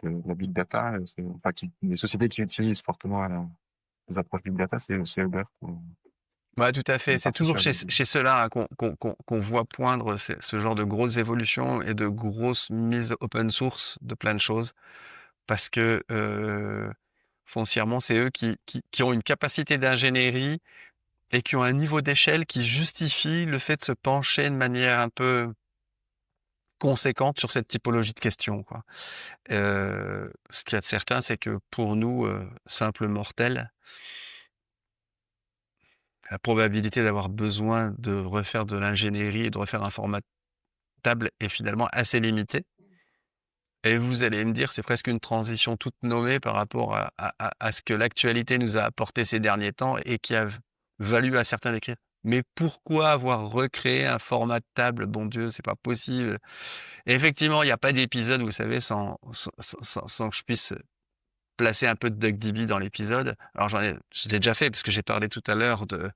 de la big data. Enfin, les sociétés qui utilisent fortement les approches big data, c'est Uber Ouais, tout à pour fait. une C'est partie toujours sur chez, LinkedIn. chez ceux-là hein, qu'on voit poindre ce genre de grosses évolutions et de grosses mises open source de plein de choses. Parce que foncièrement, c'est eux qui ont une capacité d'ingénierie et qui ont un niveau d'échelle qui justifie le fait de se pencher de manière un peu conséquente sur cette typologie de questions, quoi. Ce qu'il y a de certain, c'est que pour nous, simples mortels, la probabilité d'avoir besoin de refaire de l'ingénierie et de refaire un format table est finalement assez limitée. Et vous allez me dire, c'est presque une transition toute nommée par rapport à ce que l'actualité nous a apporté ces derniers temps et qui a valu à certains d'écrire. Mais pourquoi avoir recréé un format de table? Bon Dieu, c'est pas possible. Et effectivement, il n'y a pas d'épisode, vous savez, sans que je puisse placer un peu de DuckDB dans l'épisode. Alors je l'ai déjà fait parce que j'ai parlé tout à l'heure de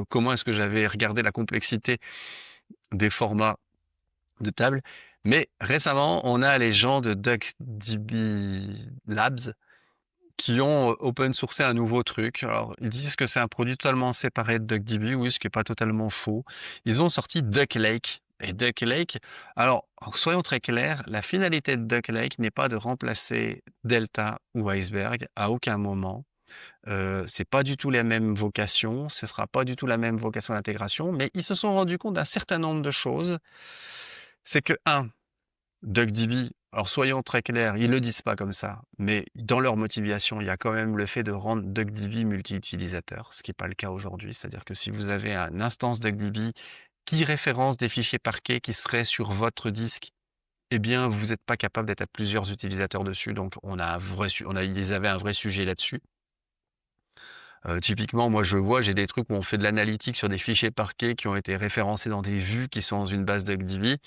comment est-ce que j'avais regardé la complexité des formats de table. Mais récemment, on a les gens de DuckDB Labs qui ont open sourcé un nouveau truc. Alors, ils disent que c'est un produit totalement séparé de DuckDB, oui, ce qui est pas totalement faux. Ils ont sorti Duck Lake. Et Duck Lake, alors, soyons très clairs, la finalité de Duck Lake n'est pas de remplacer Delta ou Iceberg à aucun moment. C'est pas du tout la même vocation, ce sera pas du tout la même vocation d'intégration, mais ils se sont rendus compte d'un certain nombre de choses. C'est que, DuckDB, alors soyons très clairs, ils le disent pas comme ça, mais dans leur motivation, il y a quand même le fait de rendre DuckDB multi-utilisateur, ce qui n'est pas le cas aujourd'hui. C'est-à-dire que si vous avez une instance DuckDB qui référence des fichiers parquets qui seraient sur votre disque, eh bien, vous n'êtes pas capable d'être à plusieurs utilisateurs dessus. Donc, ils avaient un vrai sujet là-dessus. Typiquement, moi, j'ai des trucs où on fait de l'analytique sur des fichiers parquets qui ont été référencés dans des vues qui sont dans une base DuckDB.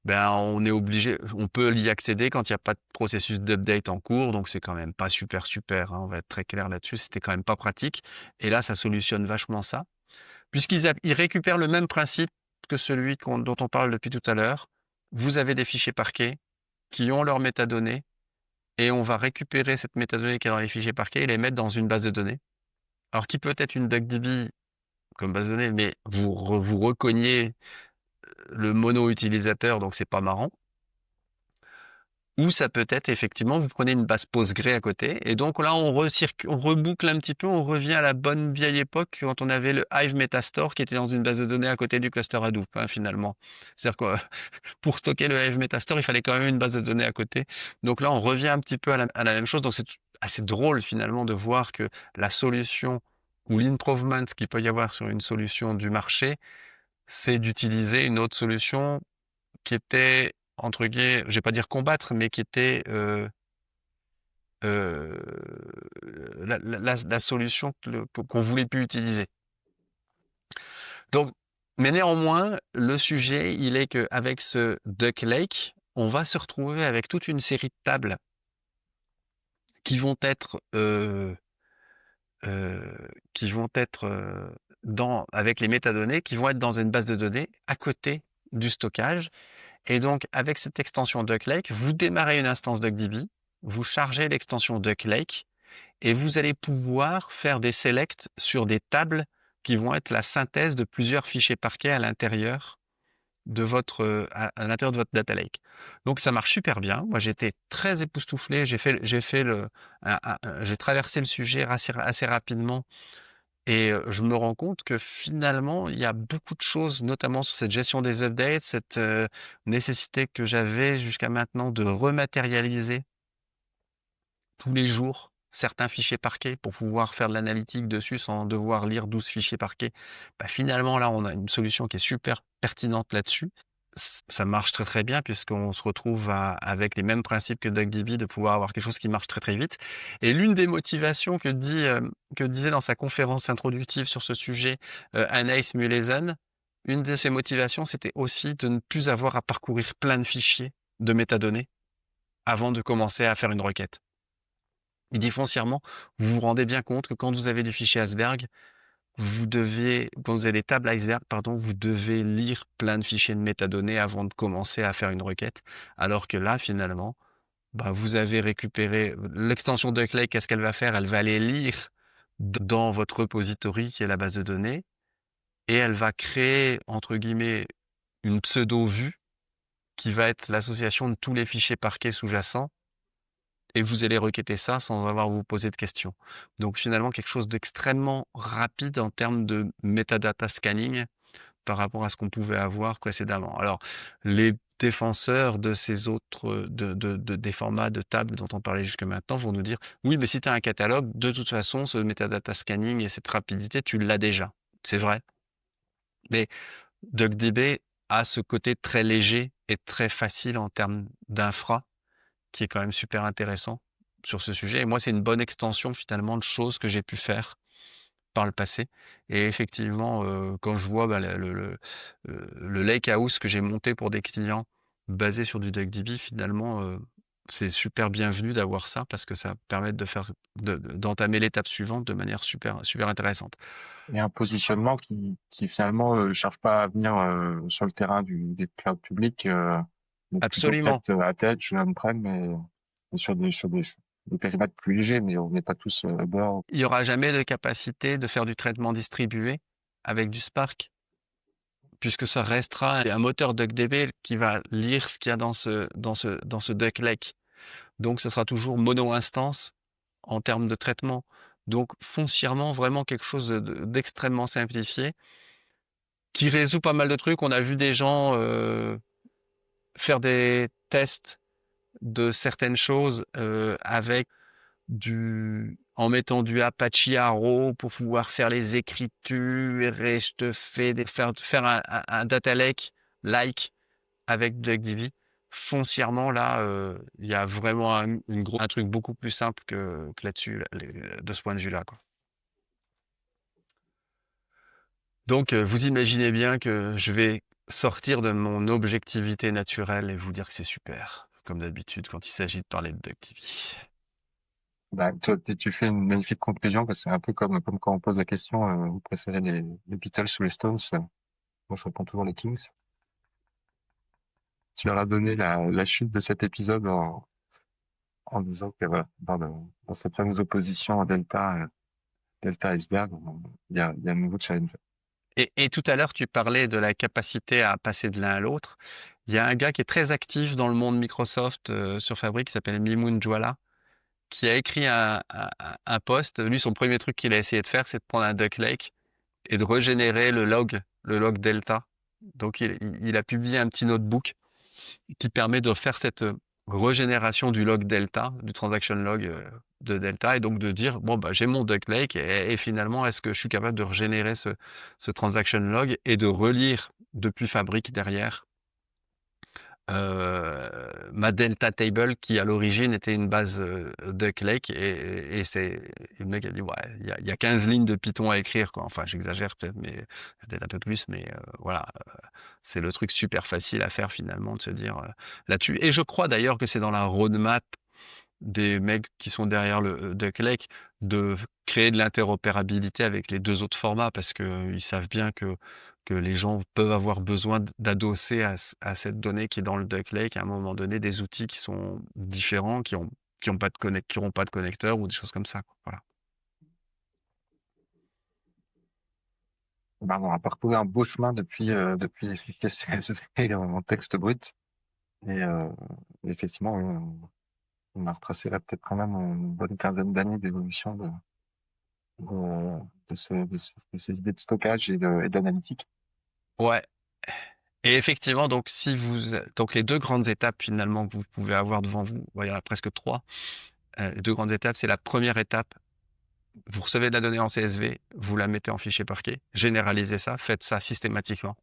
Ben, on peut y accéder quand il n'y a pas de processus d'update en cours, donc c'est quand même pas super, hein, on va être très clair là-dessus, c'était quand même pas pratique. Et là, ça solutionne vachement ça, ils récupèrent le même principe que celui dont on parle depuis tout à l'heure. Vous avez des fichiers parquets qui ont leurs métadonnées, et on va récupérer cette métadonnée qui est dans les fichiers parquets et les mettre dans une base de données. Alors, qui peut être une DuckDB comme base de données, mais vous recognez le mono utilisateur, donc c'est pas marrant. Ou ça peut être effectivement, vous prenez une base Postgre à côté, et donc là on reboucle un petit peu, on revient à la bonne vieille époque quand on avait le Hive Metastore qui était dans une base de données à côté du cluster Hadoop, hein, finalement. C'est-à-dire que pour stocker le Hive Metastore, il fallait quand même une base de données à côté. Donc là on revient un petit peu à la même chose, donc c'est assez drôle finalement de voir que la solution ou l'improvement qu'il peut y avoir sur une solution du marché, c'est d'utiliser une autre solution qui était, entre guillemets, je vais pas dire combattre, mais qui était euh, la solution qu'on voulait plus utiliser. Donc, mais néanmoins, le sujet, il est qu'avec ce Duck Lake, on va se retrouver avec toute une série de tables qui vont être qui vont être avec les métadonnées, qui vont être dans une base de données à côté du stockage. Et donc, avec cette extension Duck Lake, vous démarrez une instance DuckDB, vous chargez l'extension Duck Lake, et vous allez pouvoir faire des selects sur des tables qui vont être la synthèse de plusieurs fichiers parquets à l'intérieur de à l'intérieur de votre data lake. Donc ça marche super bien. Moi j'étais très époustouflé. J'ai traversé le sujet assez rapidement et je me rends compte que finalement il y a beaucoup de choses, notamment sur cette gestion des updates, cette nécessité que j'avais jusqu'à maintenant de rematérialiser tous les jours certains fichiers parquets pour pouvoir faire de l'analytique dessus sans devoir lire 12 fichiers parquets. Bah, finalement, là, on a une solution qui est super pertinente là-dessus. Ça marche très très bien puisqu'on se retrouve avec les mêmes principes que DuckDB de pouvoir avoir quelque chose qui marche très très vite. Et l'une des motivations que disait dans sa conférence introductive sur ce sujet Anaïs Mulezen, une de ses motivations, c'était aussi de ne plus avoir à parcourir plein de fichiers de métadonnées avant de commencer à faire une requête. Il dit foncièrement, vous vous rendez bien compte que quand vous avez du fichier Iceberg, quand vous avez des tables Iceberg, pardon, vous devez lire plein de fichiers de métadonnées avant de commencer à faire une requête. Alors que là, finalement, bah, vous avez récupéré l'extension DuckLake. Qu'est-ce qu'elle va faire? Elle va aller lire dans votre repository qui est la base de données et elle va créer, entre guillemets, une pseudo-vue qui va être l'association de tous les fichiers parquets sous-jacents et vous allez requêter ça sans avoir à vous poser de questions. Donc finalement, quelque chose d'extrêmement rapide en termes de metadata scanning par rapport à ce qu'on pouvait avoir précédemment. Alors, les défenseurs de ces autres, des formats de table dont on parlait jusque maintenant vont nous dire, oui, mais si tu as un catalogue, de toute façon, ce metadata scanning et cette rapidité, tu l'as déjà. C'est vrai. Mais DuckDB a ce côté très léger et très facile en termes d'infra, qui est quand même super intéressant sur ce sujet. Et moi, c'est une bonne extension finalement de choses que j'ai pu faire par le passé. Et effectivement, quand je vois le lakehouse que j'ai monté pour des clients basé sur du DuckDB, finalement, c'est super bienvenu d'avoir ça parce que ça permet d'entamer l'étape suivante de manière super, super intéressante. Et un positionnement qui finalement cherche pas à venir sur le terrain des clouds publics, mais plutôt Absolument. peut-être à Edge, on-prem, mais des périmètres plus légers, mais on n'est pas tous à bord. Il n'y aura jamais de capacité de faire du traitement distribué avec du Spark, puisque ça restera un moteur DuckDB qui va lire ce qu'il y a dans ce Duck Lake. Donc, ça sera toujours mono-instance en termes de traitement. Donc, foncièrement, vraiment quelque chose d'extrêmement simplifié, qui résout pas mal de trucs. On a vu des gens faire des tests de certaines choses en mettant du Apache Arrow pour pouvoir faire les écritures et je te fais faire un data lake like avec DuckDB. Foncièrement, là, il y a vraiment un truc beaucoup plus simple que là-dessus, de ce point de vue-là, quoi. Donc, vous imaginez bien que je vais sortir de mon objectivité naturelle et vous dire que c'est super, comme d'habitude quand il s'agit de parler de DuckDB. Bah, toi, tu fais une magnifique conclusion parce que c'est un peu comme quand on pose la question, vous préférez les Beatles ou les Stones? Moi, je réponds toujours les Kings. Tu leur as donné la chute de cet épisode en disant que voilà, dans cette fameuse opposition à Delta Iceberg, il y a un nouveau challenge. Et tout à l'heure, tu parlais de la capacité à passer de l'un à l'autre. Il y a un gars qui est très actif dans le monde Microsoft sur Fabric qui s'appelle Mimoun Jwala, qui a écrit un post. Lui, son premier truc qu'il a essayé de faire, c'est de prendre un Duck Lake et de régénérer le log Delta. Donc, il a publié un petit notebook qui permet de faire cette régénération du log Delta, du transaction log de Delta, et donc de dire, bon, bah, j'ai mon Duck Lake, et finalement, est-ce que je suis capable de régénérer ce transaction log et de relire depuis Fabric derrière ma Delta Table qui à l'origine était une base Duck Lake et le mec a dit ouais il y a 15 lignes de Python à écrire quoi. Enfin j'exagère peut-être un peu plus mais voilà c'est le truc super facile à faire finalement de se dire là-dessus et je crois d'ailleurs que c'est dans la roadmap des mecs qui sont derrière le Duck Lake de créer de l'interopérabilité avec les deux autres formats parce que ils savent bien que les gens peuvent avoir besoin d'adosser à cette donnée qui est dans le Duck Lake à un moment donné des outils qui sont différents, qui ont pas qui auront pas de connecteur ou des choses comme ça, quoi. Voilà. Ben, on a parcouru un beau chemin depuis les fichiers CSV en texte brut. Et effectivement, oui, on a retracé là peut-être quand même une bonne quinzaine d'années d'évolution de ces idées de stockage et d'analytique. Ouais. Et effectivement, donc donc les deux grandes étapes finalement que vous pouvez avoir devant vous, il y en a presque trois. Les deux grandes étapes, c'est la première étape. Vous recevez de la donnée en CSV, vous la mettez en fichier parquet, généralisez ça, faites ça systématiquement.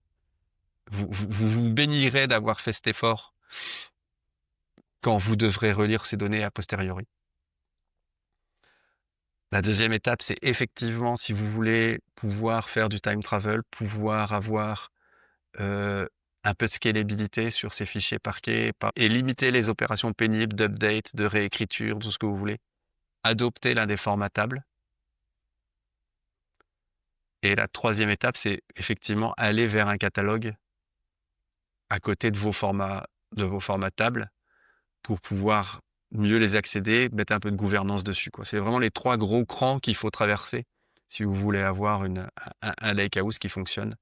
Vous bénirez d'avoir fait cet effort quand vous devrez relire ces données a posteriori. La deuxième étape, c'est effectivement, si vous voulez pouvoir faire du time travel, pouvoir avoir euh, un peu de scalabilité sur ces fichiers parquets et limiter les opérations pénibles d'update, de réécriture, tout ce que vous voulez. Adopter l'un des formats tables. Et la troisième étape, c'est effectivement aller vers un catalogue à côté de vos formats tables pour pouvoir mieux les accéder, mettre un peu de gouvernance dessus, quoi. C'est vraiment les 3 gros crans qu'il faut traverser si vous voulez avoir un lakehouse qui fonctionne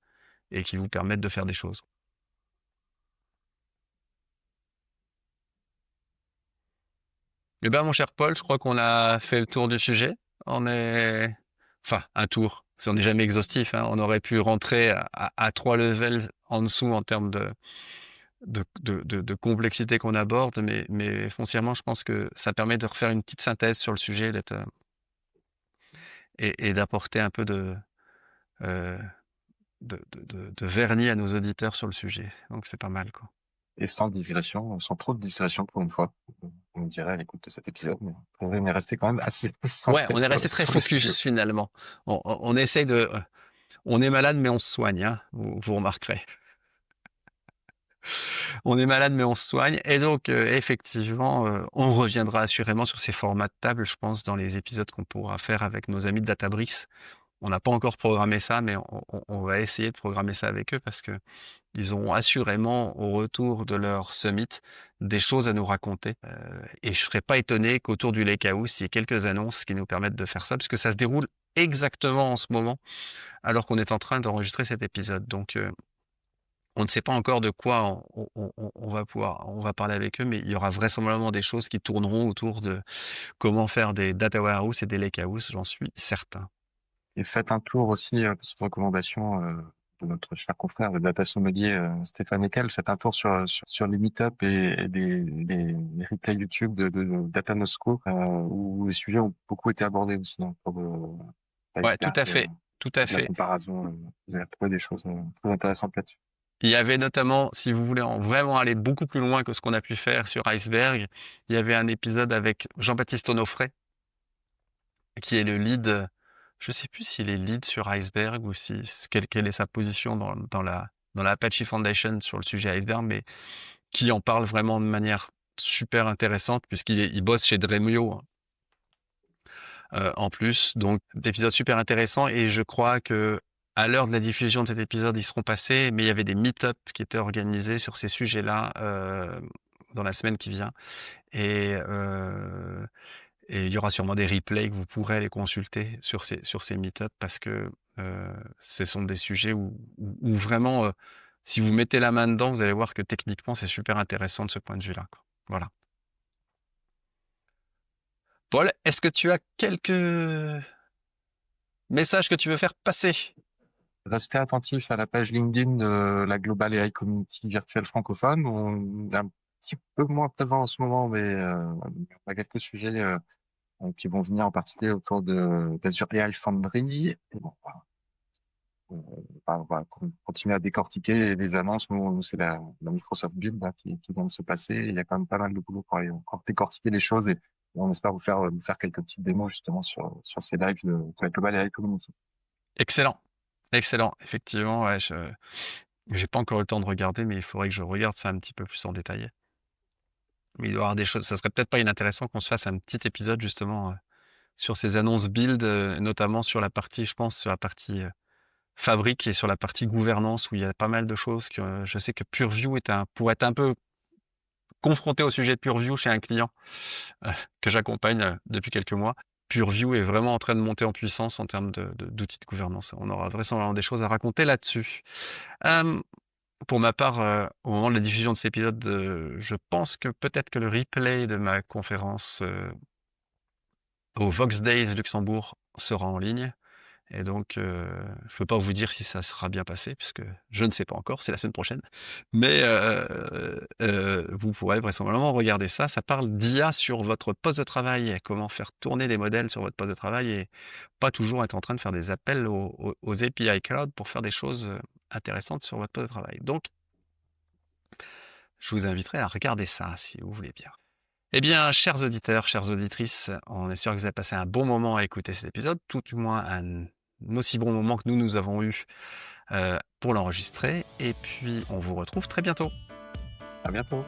et qui vous permette de faire des choses. Eh ben, mon cher Paul, je crois qu'on a fait le tour du sujet. Enfin, un tour. On n'est jamais exhaustif, hein. On aurait pu rentrer à 3 levels en dessous en termes de complexité qu'on aborde, mais foncièrement, je pense que ça permet de refaire une petite synthèse sur le sujet, et d'apporter un peu euh, de vernis à nos auditeurs sur le sujet. Donc c'est pas mal, quoi. Et sans digression, sans trop de digression pour une fois. On me dirait à l'écoute de cet épisode, mais on est resté quand même assez Ouais, centré on est resté très sur le sujet. focus finalement. On essaye on est malade mais on se soigne, hein, vous remarquerez. On est malade mais on se soigne. Et donc effectivement, on reviendra assurément sur ces formats de table, je pense, dans les épisodes qu'on pourra faire avec nos amis de Databricks. On n'a pas encore programmé ça, mais on va essayer de programmer ça avec eux parce que ils ont assurément, au retour de leur summit, des choses à nous raconter. Et je serais pas étonné qu'autour du Lakehouse, il y ait quelques annonces qui nous permettent de faire ça, puisque ça se déroule exactement en ce moment, alors qu'on est en train d'enregistrer cet épisode. Donc, on ne sait pas encore de quoi on va parler avec eux, mais il y aura vraisemblablement des choses qui tourneront autour de comment faire des data warehouse et des lakehouse, j'en suis certain. Et faites un tour aussi, petite recommandation de notre cher confrère, le data sommelier Stéphane Eckel. Faites un tour sur les meet-up et les replays YouTube de Datanosco, où les sujets ont beaucoup été abordés aussi, hein, pour Ouais, tout l'iceberg, à fait, tout à de la fait. comparaison. Vous allez retrouver des choses très intéressantes là-dessus. Il y avait notamment, si vous voulez vraiment aller beaucoup plus loin que ce qu'on a pu faire sur Iceberg, il y avait un épisode avec Jean-Baptiste Onofray, qui est le lead, je sais plus s'il est lead sur Iceberg ou quelle est sa position dans la Apache Foundation sur le sujet Iceberg, mais qui en parle vraiment de manière super intéressante puisqu'il bosse chez Dremio, hein, en plus. Donc, épisode super intéressant et je crois que à l'heure de la diffusion de cet épisode, ils seront passés, mais il y avait des meet-up qui étaient organisés sur ces sujets-là dans la semaine qui vient. Et, euh, et il y aura sûrement des replays que vous pourrez aller consulter sur ces meet-up parce que ce sont des sujets où vraiment, si vous mettez la main dedans, vous allez voir que techniquement, c'est super intéressant de ce point de vue-là, quoi. Voilà. Paul, est-ce que tu as quelques messages que tu veux faire passer? Restez attentif à la page LinkedIn de la Global AI Community virtuelle francophone. On est un petit peu moins présent en ce moment, mais on a quelques sujets qui vont venir en particulier autour d'Azure AI Foundry. Et bon, voilà, on va continuer à décortiquer les annonces. Nous, c'est la Microsoft Build là, qui vient de se passer. Il y a quand même pas mal de boulot pour aller encore décortiquer les choses et on espère vous faire quelques petites démos justement sur ces lives de la Global AI Community. Excellent. Excellent. Effectivement, ouais, j'ai pas encore eu le temps de regarder, mais il faudrait que je regarde ça un petit peu plus en détail. Mais il doit y avoir des choses. Ça serait peut-être pas inintéressant qu'on se fasse un petit épisode justement sur ces annonces build, notamment sur la partie, je pense, sur la partie fabrique et sur la partie gouvernance où il y a pas mal de choses que je sais que Purview pour être un peu confronté au sujet de Purview chez un client que j'accompagne depuis quelques mois. Purview est vraiment en train de monter en puissance en termes d'outils de gouvernance. On aura vraisemblablement des choses à raconter là-dessus. Pour ma part, au moment de la diffusion de cet épisode, je pense que peut-être que le replay de ma conférence au Vox Days Luxembourg sera en ligne. Et donc, je ne peux pas vous dire si ça sera bien passé, puisque je ne sais pas encore, c'est la semaine prochaine. Mais vous pourrez vraisemblablement regarder ça. Ça parle d'IA sur votre poste de travail, et comment faire tourner des modèles sur votre poste de travail et pas toujours être en train de faire des appels aux API Cloud pour faire des choses intéressantes sur votre poste de travail. Donc, je vous inviterai à regarder ça, si vous voulez bien. Eh bien, chers auditeurs, chères auditrices, on espère que vous avez passé un bon moment à écouter cet épisode, tout du moins un aussi bon moment que nous avons eu pour l'enregistrer. Et puis, on vous retrouve très bientôt. À bientôt.